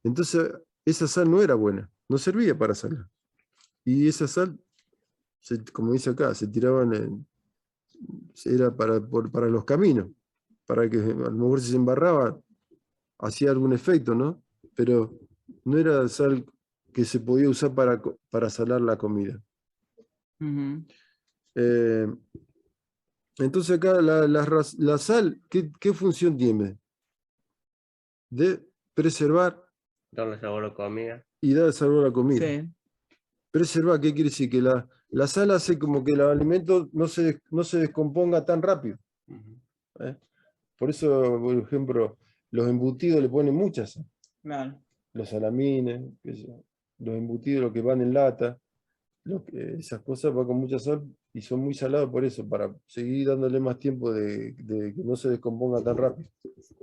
Entonces esa sal no era buena, no servía para salar. Y esa sal, como dice acá, se tiraban, era para los caminos, para que a lo mejor si se embarraba, hacía algún efecto, ¿no? Pero no era sal que se podía usar para salar la comida. Ujú. Entonces acá la sal, ¿qué función tiene? De preservar Darle sabor a la comida. y dar sabor a la comida. Sí. Preservar, ¿qué quiere decir? Que la sal hace como que el alimento no se descomponga tan rápido. ¿Eh? Por eso, por ejemplo, los embutidos le ponen mucha sal. Claro. Los salamines, los embutidos, los que van en lata, esas cosas van con mucha sal y son muy salados por eso, para seguir dándole más tiempo de que no se descomponga tan rápido.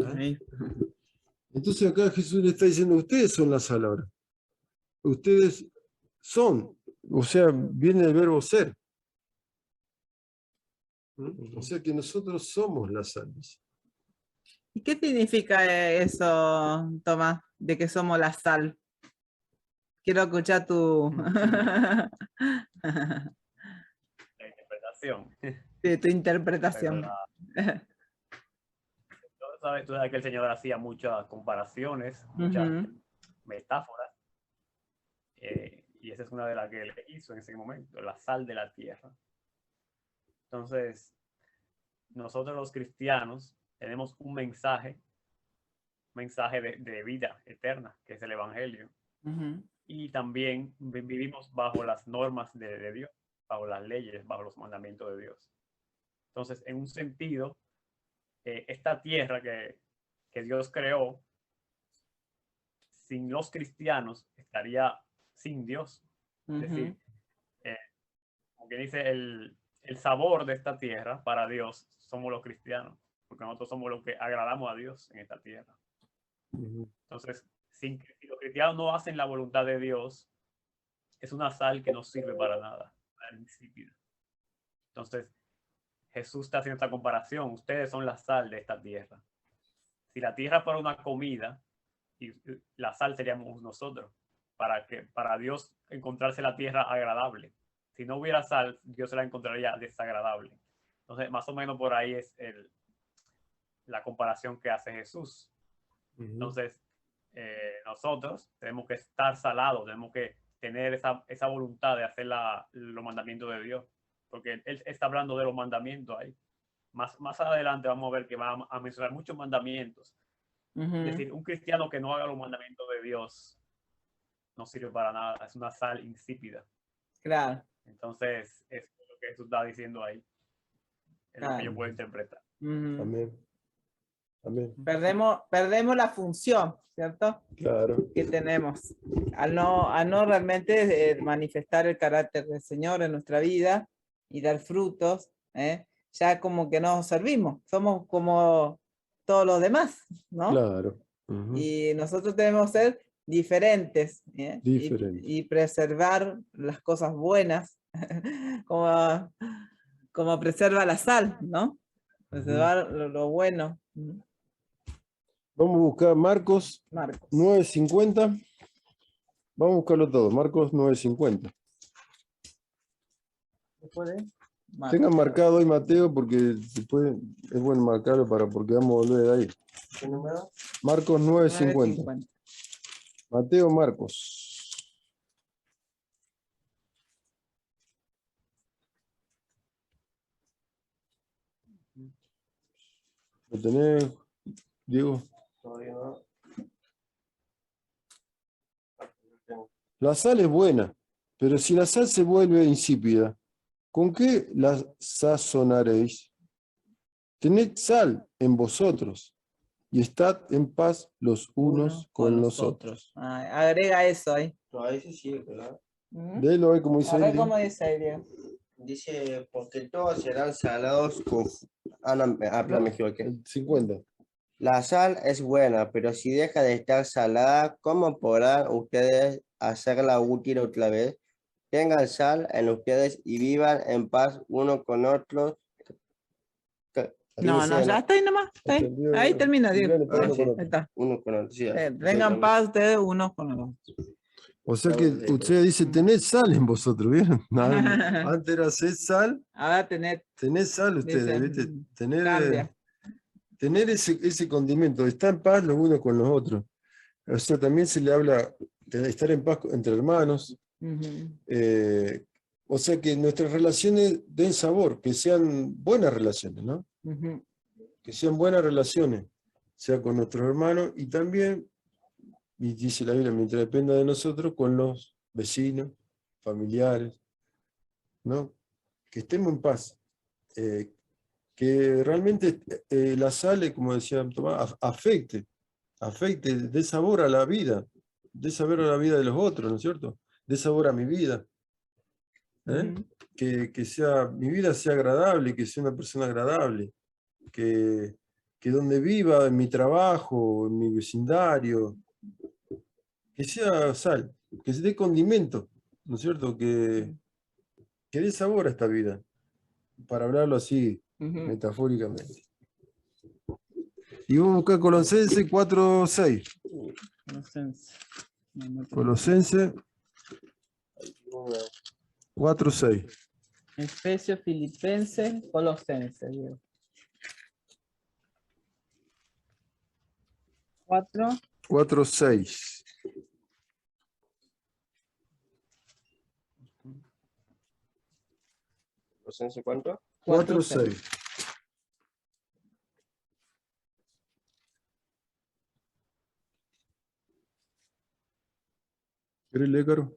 Ahí. Entonces acá Jesús le está diciendo, ustedes son la sal ahora. Ustedes son, o sea, viene el verbo ser. O sea que nosotros somos la sal. ¿Y qué significa eso, Tomás, de que somos la sal? Quiero escuchar tu, La interpretación. de tu Pero interpretación. tú sabes que el Señor hacía muchas comparaciones, muchas Ujú. metáforas, y esa es una de las que él hizo en ese momento, la sal de la tierra. Entonces, nosotros los cristianos tenemos un mensaje de vida eterna, que es el Evangelio. Ujú. Y también vivimos bajo las normas de Dios, bajo las leyes, bajo los mandamientos de Dios. Entonces, en un sentido, esta tierra que Dios creó, sin los cristianos, estaría sin Dios. Es decir, como que dice, el sabor de esta tierra para Dios somos los cristianos, porque nosotros somos los que agradamos a Dios en esta tierra. Entonces, si los cristianos no hacen la voluntad de Dios, es una sal que no sirve para nada, es insípida. Entonces, Jesús está haciendo esta comparación. Ustedes son la sal de esta tierra. Si la tierra fuera una comida, y la sal seríamos nosotros. para Dios encontrarse la tierra agradable. Si no hubiera sal, Dios se la encontraría desagradable. Entonces, más o menos por ahí es la comparación que hace Jesús. Entonces, nosotros tenemos que estar salados, tenemos que tener esa voluntad de hacer los mandamientos de Dios, porque Él está hablando de los mandamientos ahí. Más adelante vamos a ver que va a mencionar muchos mandamientos. Es decir, un cristiano que no haga los mandamientos de Dios no sirve para nada, es una sal insípida. Claro. Entonces, eso es lo que Jesús está diciendo ahí. Es lo que yo puedo interpretar. Amén. Amén. Perdemos la función, ¿cierto? Claro. Que tenemos. Al no realmente manifestar el carácter del Señor en nuestra vida y dar frutos, ya como que no servimos. Somos como todos los demás, ¿no? Claro. Y nosotros debemos ser diferentes, Diferentes. y preservar las cosas buenas, como preserva la sal, ¿no? Preservar lo bueno. Vamos a buscar Marcos Marcos. 9:50. Vamos a buscarlo todo. Marcos 9:50. Tengan marcado hoy Mateo porque después es bueno marcarlo porque vamos a volver de ahí. ¿Qué número? Marcos 9:50. Mateo, Marcos. ¿Lo tenés, Diego? Todavía no. La sal es buena, pero si la sal se vuelve insípida, ¿con qué la sazonaréis? Tened sal en vosotros y estad en paz los unos con los otros. Agrega eso ahí. Todavía sí sigue, ¿verdad? Léelo ahí como dice A ver ahí. cómo dice ahí, Diego. Dice, porque todos serán salados con... no, me equivoqué. El 50. La sal es buena, pero si deja de estar salada, ¿cómo podrán ustedes hacerla útil otra vez? Tengan sal en ustedes y vivan en paz uno con otros. No, ya está ahí nomás. Está ahí. Ahí termina, Diego. Ahí está. Uno con otros. Sí, Tengan paz ustedes unos con los otros. O sea que usted dice, tened sal en vosotros, ¿vieron? Antes era sed sal. Ahora tened sal ustedes, ¿viste? Cambia. Tener ese condimento, estar en paz los unos con los otros. O sea, también se le habla de estar en paz entre hermanos. O sea, que nuestras relaciones den sabor, que sean buenas relaciones, ¿no? Que sean buenas relaciones, sea con nuestros hermanos y también, y dice la Biblia, mientras dependa de nosotros, con los vecinos, familiares, ¿no? Que estemos en paz. Que realmente la sal, como decía Tomás, afecte, dé sabor a la vida, dé sabor a la vida de los otros, ¿no es cierto? Dé sabor a mi vida. Que mi vida sea agradable, que sea una persona agradable, que donde viva, en mi trabajo, en mi vecindario, que sea sal, que se dé condimento, ¿no es cierto? Que dé sabor a esta vida, para hablarlo así, metafóricamente. Y vamos a buscar Colosenses 4:6. Colosenses 4:6. Efesios, Filipenses, Colosenses. 4:6. ¿Cuánto? 4:6. ¿Querés leer, Caro?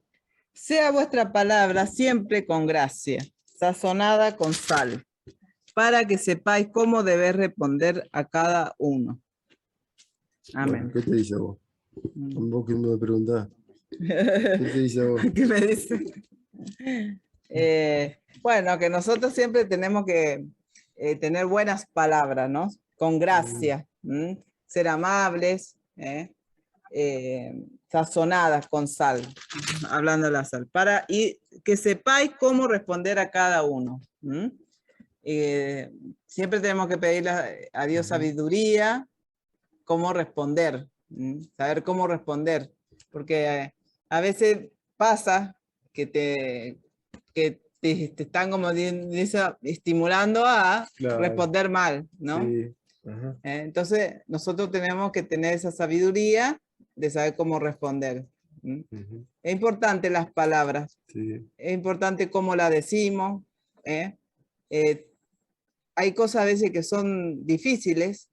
Sea vuestra palabra siempre con gracia, sazonada con sal, para que sepáis cómo debéis responder a cada uno. Amén. Bueno, ¿qué te dice a vos? Vos que me preguntás. ¿Qué te dice a vos? ¿Qué me dice? Bueno, que nosotros siempre tenemos que tener buenas palabras, ¿no? Con gracia, ser amables, sazonadas con sal, hablando de la sal, y que sepáis cómo responder a cada uno. Siempre tenemos que pedirle a Dios sabiduría, cómo responder, saber cómo responder, porque a veces pasa que te están como estimulando a Claro. responder mal, ¿no? Sí. Ajá. Entonces, nosotros tenemos que tener esa sabiduría de saber cómo responder. Ujú. Es importante las palabras, Sí. es importante cómo la decimos. Hay cosas a veces que son difíciles,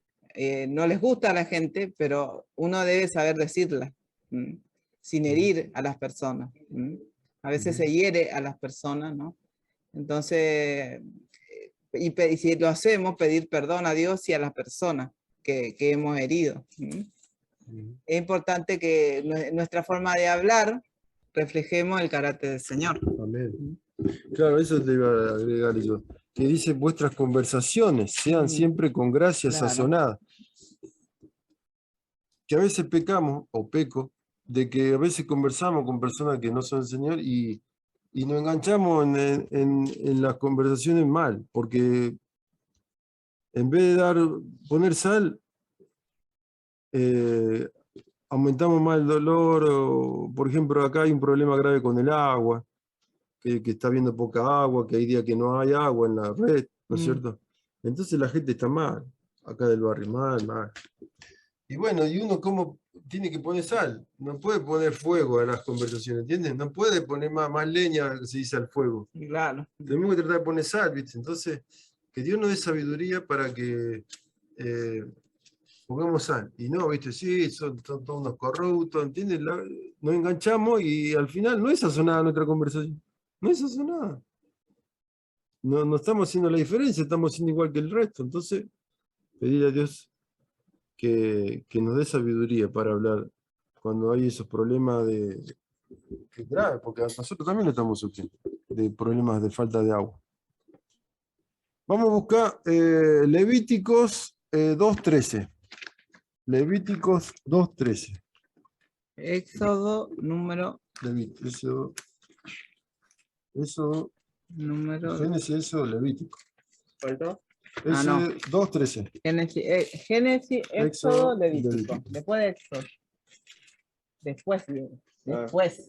no les gusta a la gente, pero uno debe saber decirlas, sin herir a las personas. A veces se hiere a las personas, ¿no? Entonces, y si lo hacemos, pedir perdón a Dios y a las personas que hemos herido. Ujú. Es importante que nuestra forma de hablar reflejemos el carácter del Señor. Amén. Claro, eso te iba a agregar yo. Que dice, vuestras conversaciones sean siempre con gracia Claro. sazonada. Que a veces pecamos, o peco, de que a veces conversamos con personas que no son el Señor y nos enganchamos en las conversaciones mal, porque en vez de poner sal, aumentamos más el dolor. O, por ejemplo, acá hay un problema grave con el agua, que está habiendo poca agua, que hay días que no hay agua en la red, ¿no es cierto? Entonces la gente está mal, acá del barrio, mal. Y bueno, y uno como tiene que poner sal, no puede poner fuego a las conversaciones, ¿entiendes? No puede poner más leña, se dice, al fuego. Claro. Tenemos que tratar de poner sal, ¿viste? Entonces, que Dios nos dé sabiduría para que pongamos sal. Y no, ¿viste? Sí, son todos unos corruptos, ¿entiendes? Nos enganchamos y al final no es sazonada nuestra conversación. No es sazonada. No estamos haciendo la diferencia, estamos siendo igual que el resto. Entonces, pedir a Dios que nos dé sabiduría para hablar cuando hay esos problemas que grave, porque nosotros también lo estamos sufriendo, de problemas de falta de agua. Vamos a buscar Levíticos 2.13. Levíticos 2.13. Éxodo número. Eso, Número. Génesis, eso, Levítico. ¿Cuánto? Ese, no. 2.13. Génesis, Éxodo, Éxodo, Levítico. Levítico. Después de Éxodo. Después.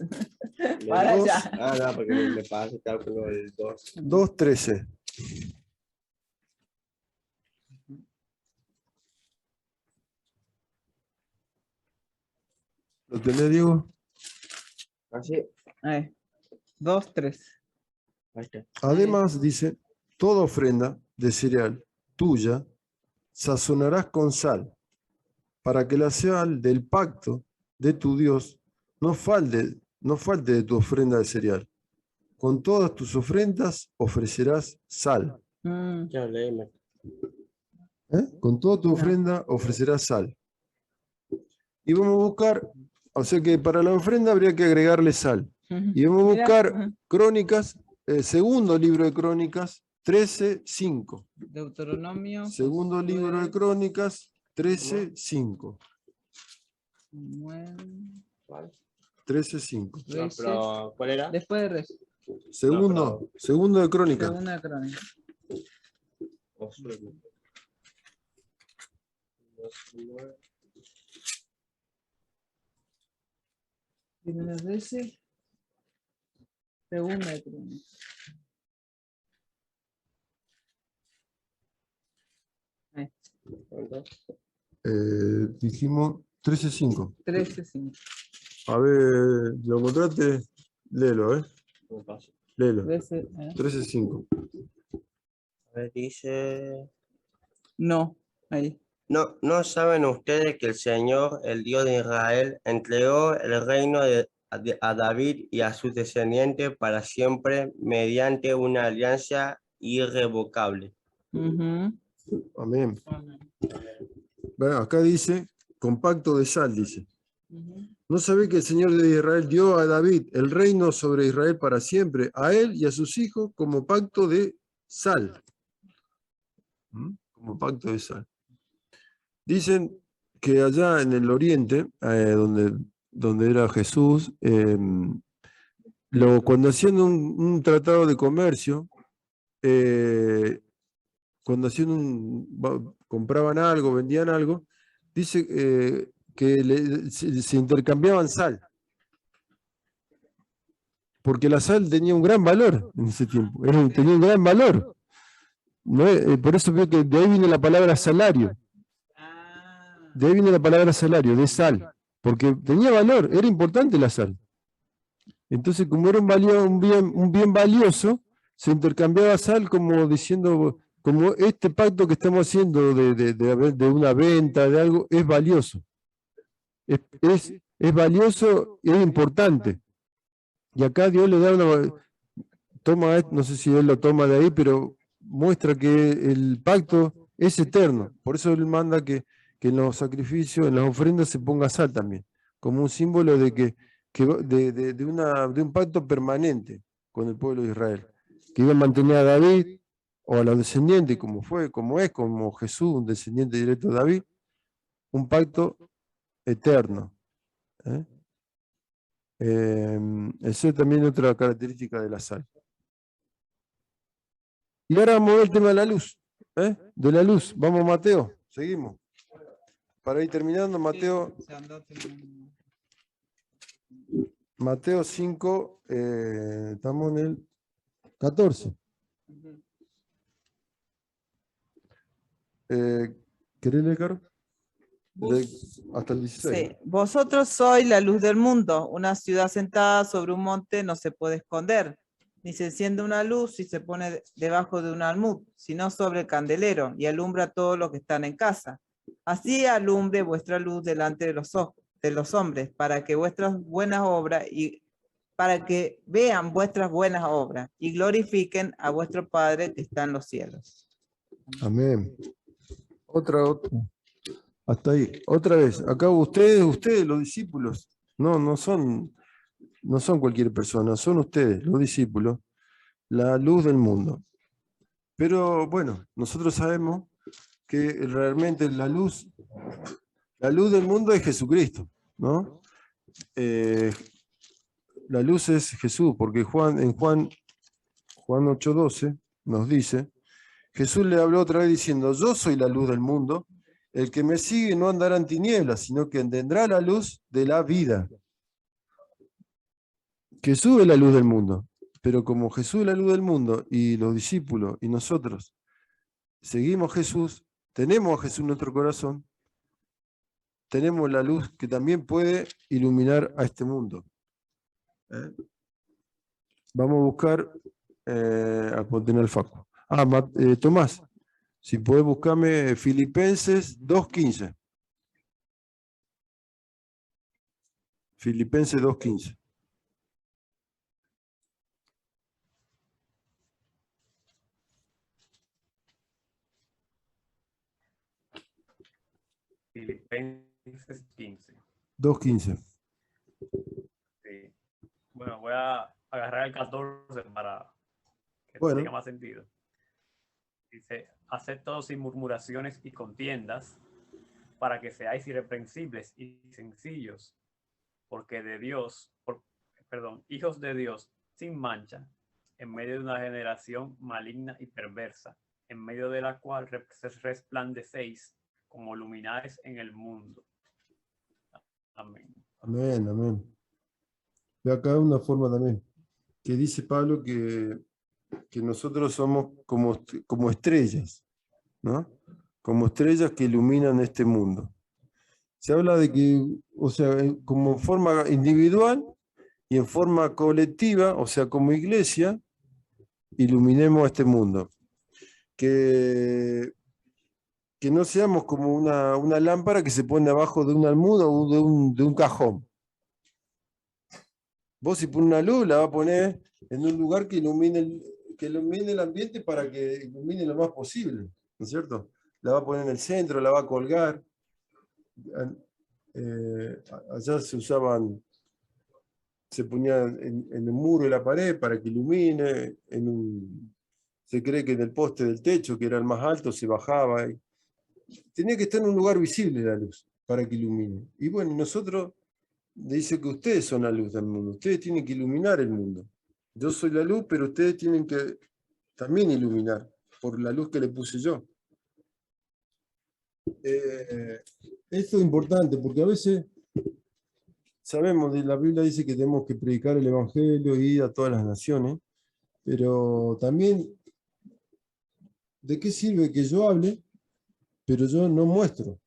¿El Para dos? allá. No, porque me pasa el cálculo del 2. 2.13. ¿Lo tenés, Diego? ¿Así? 2, 3. Ahí está. Además, dice, toda ofrenda de cereal tuya sazonarás con sal, para que la sal del pacto de tu Dios no falte de tu ofrenda de cereal. Con todas tus ofrendas ofrecerás sal. Ya leíme. Con toda tu ofrenda ofrecerás sal. Y vamos a buscar, o sea que para la ofrenda habría que agregarle sal. Y vamos a buscar Crónicas, segundo libro de Crónicas, 13:5. Deuteronomio. Segundo libro de Crónicas, 13:5. 13:5. No, pero ¿cuál era? Después de Reyes. Segundo de Crónicas. Segunda de Crónica. Primera de Reyes. Segunda de Crónica. Dijimos 13:5. 13:5. A ver, ¿lo encontraste? Léelo, ¿Cómo pasa? Léelo. 13:5. 13:5. A ver, dice... No, ahí. ¿No saben ustedes que el Señor, el Dios de Israel, entregó el reino a David y a sus descendientes para siempre mediante una alianza irrevocable? Amén. Bueno, acá dice, con pacto de sal, dice. ¿No sabe que el Señor de Israel dio a David el reino sobre Israel para siempre, a él y a sus hijos, como pacto de sal? Como pacto de sal. Dicen que allá en el oriente, donde era Jesús, cuando hacían un tratado de comercio, cuando compraban algo, vendían algo, dice que se intercambiaban sal. porque la sal tenía un gran valor en ese tiempo, tenía un gran valor. ¿No? Por eso veo que de ahí viene la palabra salario. De ahí viene la palabra salario, de sal, porque tenía valor, era importante la sal. Entonces, como era un bien valioso, se intercambiaba sal como diciendo, como este pacto que estamos haciendo de una venta, de algo, es valioso. Es valioso, es importante. Y acá Dios le da toma, no sé si Él lo toma de ahí, pero muestra que el pacto es eterno. Por eso Él manda que en los sacrificios, en las ofrendas se ponga sal también, como un símbolo de un pacto permanente con el pueblo de Israel, que iba a mantener a David o a los descendientes, como Jesús, un descendiente directo de David, un pacto eterno. Esa es también otra característica de la sal. Y ahora vamos a ver el tema de la luz. De la luz. Vamos, Mateo. Seguimos. Para ir terminando, Mateo 5, estamos en el 14. ¿Querés leer, Caro? Hasta el 16. Sí. Vosotros sois la luz del mundo. Una ciudad sentada sobre un monte no se puede esconder, ni se enciende una luz y se pone debajo de un almud, sino sobre el candelero, y alumbra a todos los que están en casa. Así alumbre vuestra luz delante de los hombres, para que vean vuestras buenas obras y glorifiquen a vuestro Padre que está en los cielos. Amén. Otra. Hasta ahí. Otra vez. Acá ustedes, los discípulos, no son cualquier persona, son ustedes, los discípulos, la luz del mundo. Pero bueno, nosotros sabemos que realmente la luz del mundo es Jesucristo, ¿no? La luz es Jesús, porque en Juan 8:12 nos dice, Jesús le habló otra vez diciendo, yo soy la luz del mundo, el que me sigue no andará en tinieblas, sino que tendrá la luz de la vida. Jesús es la luz del mundo, pero como Jesús es la luz del mundo y los discípulos y nosotros seguimos a Jesús, tenemos a Jesús en nuestro corazón, tenemos la luz que también puede iluminar a este mundo. Vamos a buscar a poner el Facu. Tomás, si podés buscarme Filipenses 2:15. Filipenses 2:15. Filipenses 15. 2:15. Sí. Bueno, voy a agarrar el 14 para que tenga más sentido. Dice, haced todo sin murmuraciones y contiendas, para que seáis irreprensibles y sencillos, porque hijos de Dios sin mancha, en medio de una generación maligna y perversa, en medio de la cual resplandecéis como luminares en el mundo. Amén. Amén, amén. Ve acá una forma también, que dice Pablo que nosotros somos como estrellas, ¿no? Como estrellas que iluminan este mundo. Se habla de que, o sea, como forma individual y en forma colectiva, o sea, como iglesia, iluminemos este mundo. Que no seamos como una lámpara que se pone abajo de un almud o de un cajón. Vos si pones una luz, la vas a poner en un lugar que ilumine el ambiente para que ilumine lo más posible, ¿no es cierto? La va a poner en el centro, la va a colgar. Allá se ponía en el muro de la pared para que ilumine, se cree que en el poste del techo, que era el más alto, se bajaba. Tenía que estar en un lugar visible la luz para que ilumine. Y bueno, nosotros dice que ustedes son la luz del mundo, ustedes tienen que iluminar el mundo. Yo soy la luz, pero ustedes tienen que también iluminar por la luz que le puse yo. Esto es importante porque a veces sabemos, de la Biblia dice que tenemos que predicar el Evangelio y ir a todas las naciones, pero también, ¿de qué sirve que yo hable, pero yo no muestro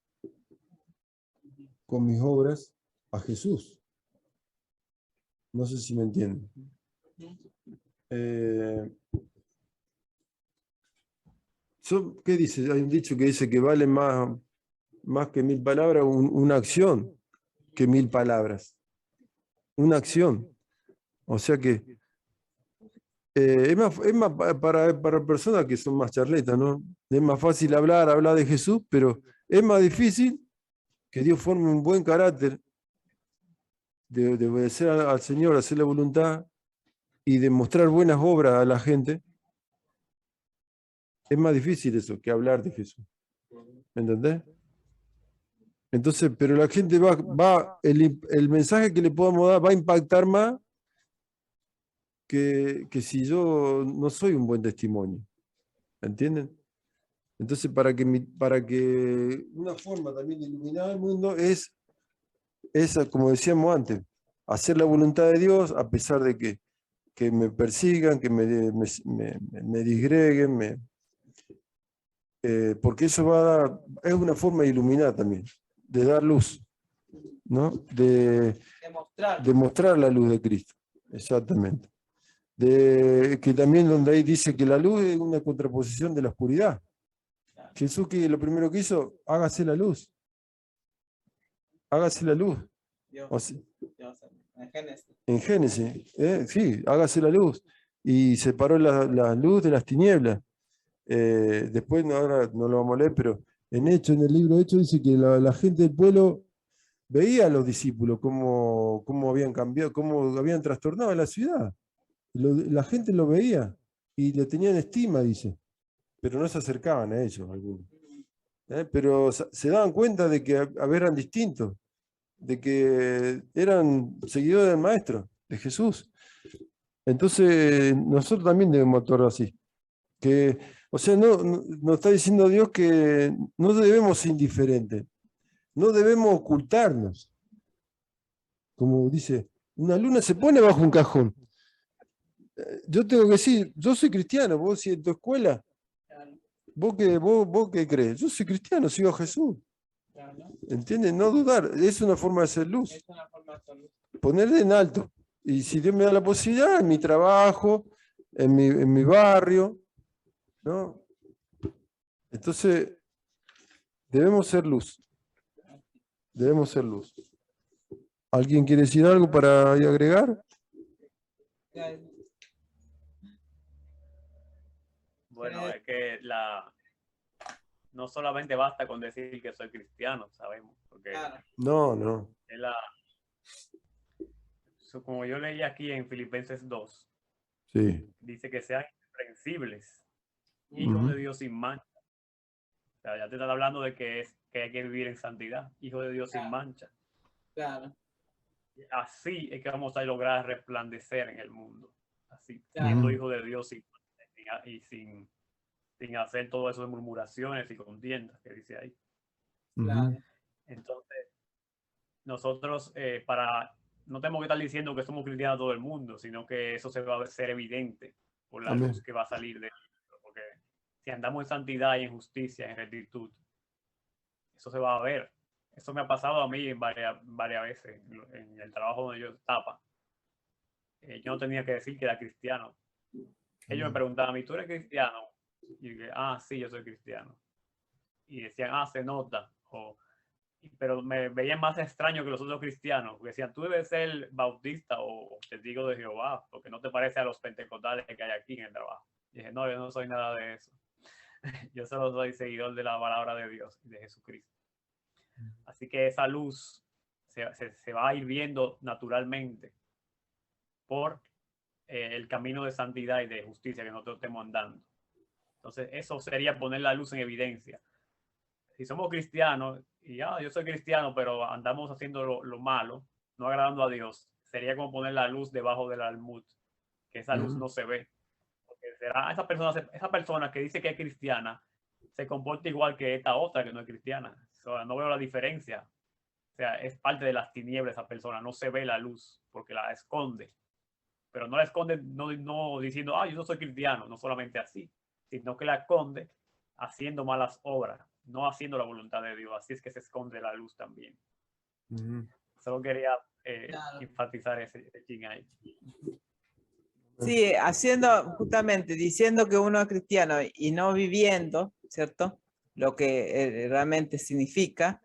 con mis obras a Jesús? No sé si me entienden. ¿Qué dice? Hay un dicho que dice que vale más que 1000 palabras una acción que 1000 palabras. Una acción. O sea que es más para personas que son más charletas, ¿no? Es más fácil hablar de Jesús, pero es más difícil que Dios forme un buen carácter de obedecer al Señor, hacer la voluntad y de mostrar buenas obras a la gente. Es más difícil eso que hablar de Jesús. ¿Me entendés? Entonces, pero la gente el mensaje que le podamos dar va a impactar más que si yo no soy un buen testimonio. ¿Entienden? Entonces, para que una forma también de iluminar al mundo es esa, como decíamos antes, hacer la voluntad de Dios a pesar de que me persigan, que me disgreguen, porque eso es una forma de iluminar también, de dar luz, ¿no? De mostrar la luz de Cristo, exactamente. Que también donde ahí dice que la luz es una contraposición de la oscuridad. Jesús, que lo primero que hizo, hágase la luz. Hágase la luz. En Génesis, sí, hágase la luz. Y separó la luz de las tinieblas. Después, ahora no lo vamos a leer, pero en el libro de Hechos dice que la gente del pueblo veía a los discípulos cómo habían cambiado, cómo habían trastornado la ciudad. La gente lo veía y le tenían estima, dice, pero no se acercaban a ellos algunos. Pero se daban cuenta de que eran distintos, de que eran seguidores del Maestro, de Jesús. Entonces, nosotros también debemos actuar así. O sea, nos está diciendo Dios que no debemos ser indiferentes, no debemos ocultarnos. Como dice, una luna se pone bajo un cajón. Yo tengo que decir, yo soy cristiano, vos si en tu escuela, vos qué crees, yo soy cristiano, sigo a Jesús. ¿Entiendes? No dudar, es una forma de hacer luz. Ponerle en alto. Y si Dios me da la posibilidad, en mi trabajo, en mi barrio, ¿no? Entonces, debemos ser luz. Debemos ser luz. ¿Alguien quiere decir algo para agregar? Bueno, es que no solamente basta con decir que soy cristiano, sabemos, porque No. Como yo leí aquí en Filipenses 2, Sí. dice que sean irreprensibles, hijos de Dios sin mancha. O sea, ya te están hablando de que hay que vivir en santidad, hijos de Dios sin mancha. Claro. Así es que vamos a lograr resplandecer en el mundo. Así, siendo hijos de Dios sin hacer todo eso de murmuraciones y contiendas que dice ahí. Claro. Entonces, nosotros no tenemos que estar diciendo que somos cristianos a todo el mundo, sino que eso se va a ser evidente por la luz que va a salir de él. Porque si andamos en santidad y en justicia, en rectitud, eso se va a ver. Eso me ha pasado a mí varias veces en el trabajo donde yo estaba. Yo no tenía que decir que era cristiano. Ellos me preguntaban a mí, ¿tú eres cristiano? Y yo dije, sí, yo soy cristiano. Y decían, se nota. Pero me veían más extraño que los otros cristianos, porque decían, tú debes ser bautista o testigo de Jehová, porque no te parece a los pentecostales que hay aquí en el trabajo. Y dije, no, yo no soy nada de eso. Yo solo soy seguidor de la palabra de Dios y de Jesucristo. Así que esa luz se va a ir viendo naturalmente por el camino de santidad y de justicia que nosotros estemos andando. Entonces, eso sería poner la luz en evidencia. Si somos cristianos, y yo soy cristiano, pero andamos haciendo lo malo, no agradando a Dios, sería como poner la luz debajo del almud, que esa luz no se ve. Porque será esa persona que dice que es cristiana, se comporta igual que esta otra que no es cristiana. No veo la diferencia. sea, es parte de las tinieblas esa persona, no se ve la luz porque la esconde. Pero no la esconde no diciendo, yo no soy cristiano, no solamente así, sino que la esconde haciendo malas obras, no haciendo la voluntad de Dios. Así es que se esconde la luz también. Solo quería enfatizar ese chin ahí. Sí, justamente diciendo que uno es cristiano y no viviendo, ¿cierto? Lo que realmente significa,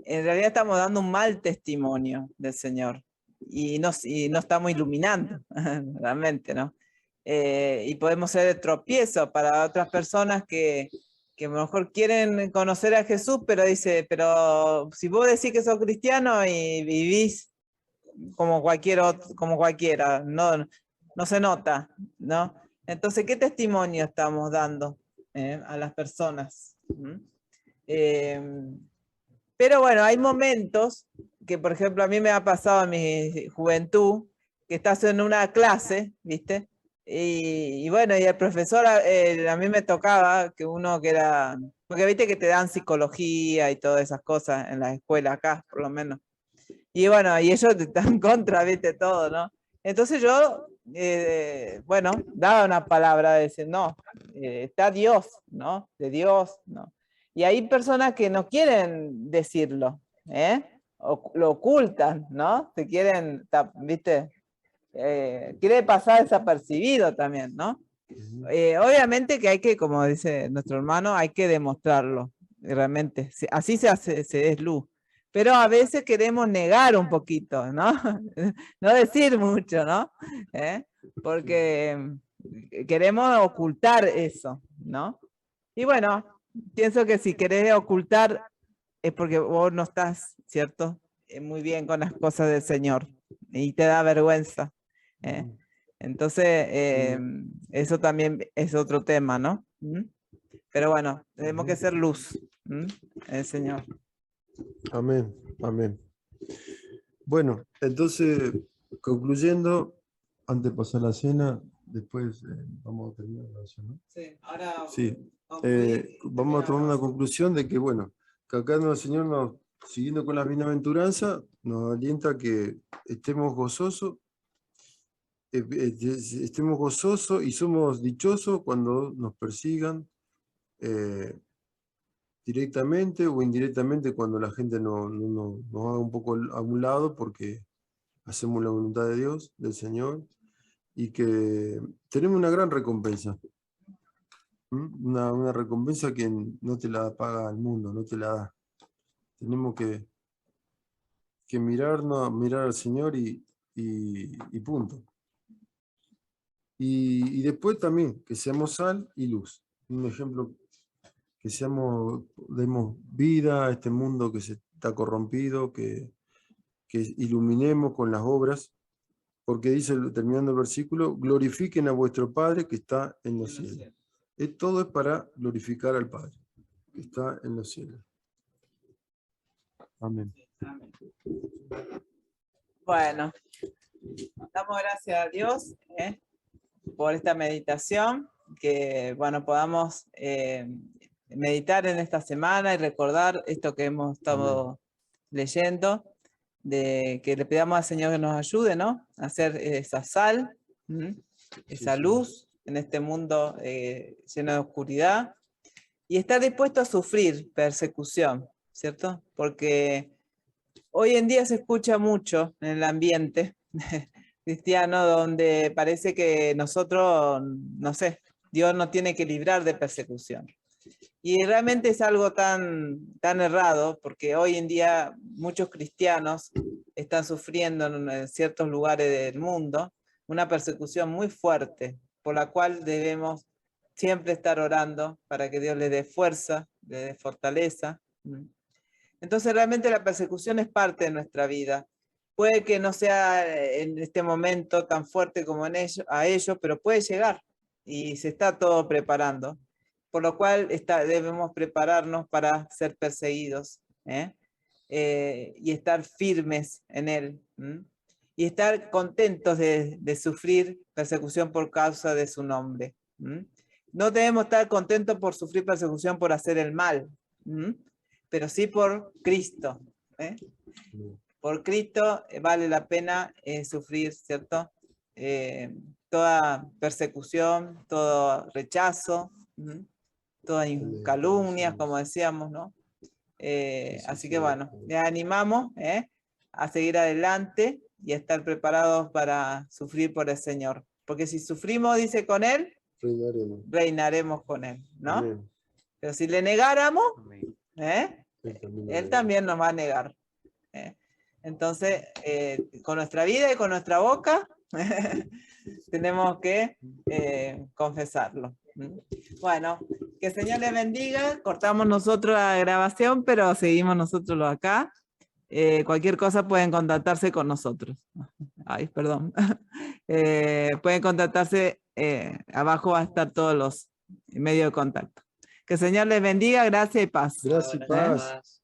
en realidad estamos dando un mal testimonio del Señor y no estamos iluminando, realmente, ¿no? Y podemos ser de tropiezo para otras personas que a lo mejor quieren conocer a Jesús, pero pero si vos decís que sos cristiano y vivís como cualquiera, no se nota, ¿no? Entonces, ¿qué testimonio estamos dando a las personas? Pero bueno, hay momentos que, por ejemplo, a mí me ha pasado en mi juventud, que estás en una clase, ¿viste? Y bueno, y el profesor, a mí me tocaba que uno que era, porque viste que te dan psicología y todas esas cosas en la escuela acá, por lo menos. Y bueno, y ellos te están contra, viste, todo, ¿no? Entonces yo, bueno, daba una palabra de decir, no, está Dios, ¿no? De Dios, ¿no? Y hay personas que no quieren decirlo, ¿eh? Lo ocultan, ¿no? Se quieren, viste, quiere pasar desapercibido también, ¿no? Obviamente que hay que, como dice nuestro hermano, hay que demostrarlo, realmente. Así se es luz. Pero a veces queremos negar un poquito, ¿no? No decir mucho, ¿no? Porque queremos ocultar eso, ¿no? Y bueno, pienso que si querés ocultar es porque vos no estás, ¿cierto? Muy bien con las cosas del Señor y te da vergüenza. Entonces, eso también es otro tema, ¿no? Pero bueno, tenemos que ser luz, el Señor. Amén, amén. Bueno, entonces, concluyendo, antes de pasar la cena, después vamos a terminar la oración, ¿no? Sí, ahora sí. Vamos a tomar una conclusión de que, bueno, que acá el Señor siguiendo con las bienaventuranzas, nos alienta a que estemos gozosos, y somos dichosos cuando nos persigan, directamente o indirectamente, cuando la gente nos haga un poco a un lado porque hacemos la voluntad de Dios, del Señor, y que tenemos una gran recompensa. Una recompensa que no te la paga el mundo, no te la da. Tenemos que mirar al Señor y punto. Y después también que seamos sal y luz. Un ejemplo, que demos vida a este mundo que se está corrompido, que iluminemos con las obras, porque dice, terminando el versículo, glorifiquen a vuestro Padre que está en los cielos. Todo es para glorificar al Padre que está en los cielos. Amén. Bueno, damos gracias a Dios por esta meditación, que bueno, podamos meditar en esta semana y recordar esto que hemos estado leyendo, de que le pidamos al Señor que nos ayude, ¿no? A hacer esa sal, esa luz en este mundo lleno de oscuridad, y estar dispuesto a sufrir persecución, ¿cierto? Porque hoy en día se escucha mucho en el ambiente cristiano, donde parece que nosotros, no sé, Dios nos tiene que librar de persecución. Y realmente es algo tan errado, porque hoy en día muchos cristianos están sufriendo en ciertos lugares del mundo una persecución muy fuerte, por la cual debemos siempre estar orando para que Dios les dé fuerza, les dé fortaleza. Entonces realmente la persecución es parte de nuestra vida. Puede que no sea en este momento tan fuerte como a ellos, pero puede llegar y se está todo preparando. Por lo cual debemos prepararnos para ser perseguidos y estar firmes en Él. Y estar contentos de sufrir persecución por causa de su nombre. No debemos estar contentos por sufrir persecución por hacer el mal, pero sí por Cristo, ¿eh? Por Cristo vale la pena sufrir, ¿cierto? Toda persecución, todo rechazo, todas calumnias, como decíamos, ¿no? Así que bueno, les animamos a seguir adelante y a estar preparados para sufrir por el Señor. Porque si sufrimos, dice, con Él, reinaremos con Él, ¿no? Amén. Pero si le negáramos, Amén. Él también nos va a negar. Entonces, con nuestra vida y con nuestra boca, tenemos que confesarlo. Bueno, que el Señor les bendiga. Cortamos nosotros la grabación, pero seguimos nosotros acá. Cualquier cosa pueden contactarse con nosotros. Ay, perdón. Pueden contactarse, abajo va a estar todos los medios de contacto. Que el Señor les bendiga, gracias y paz. Gracias y paz.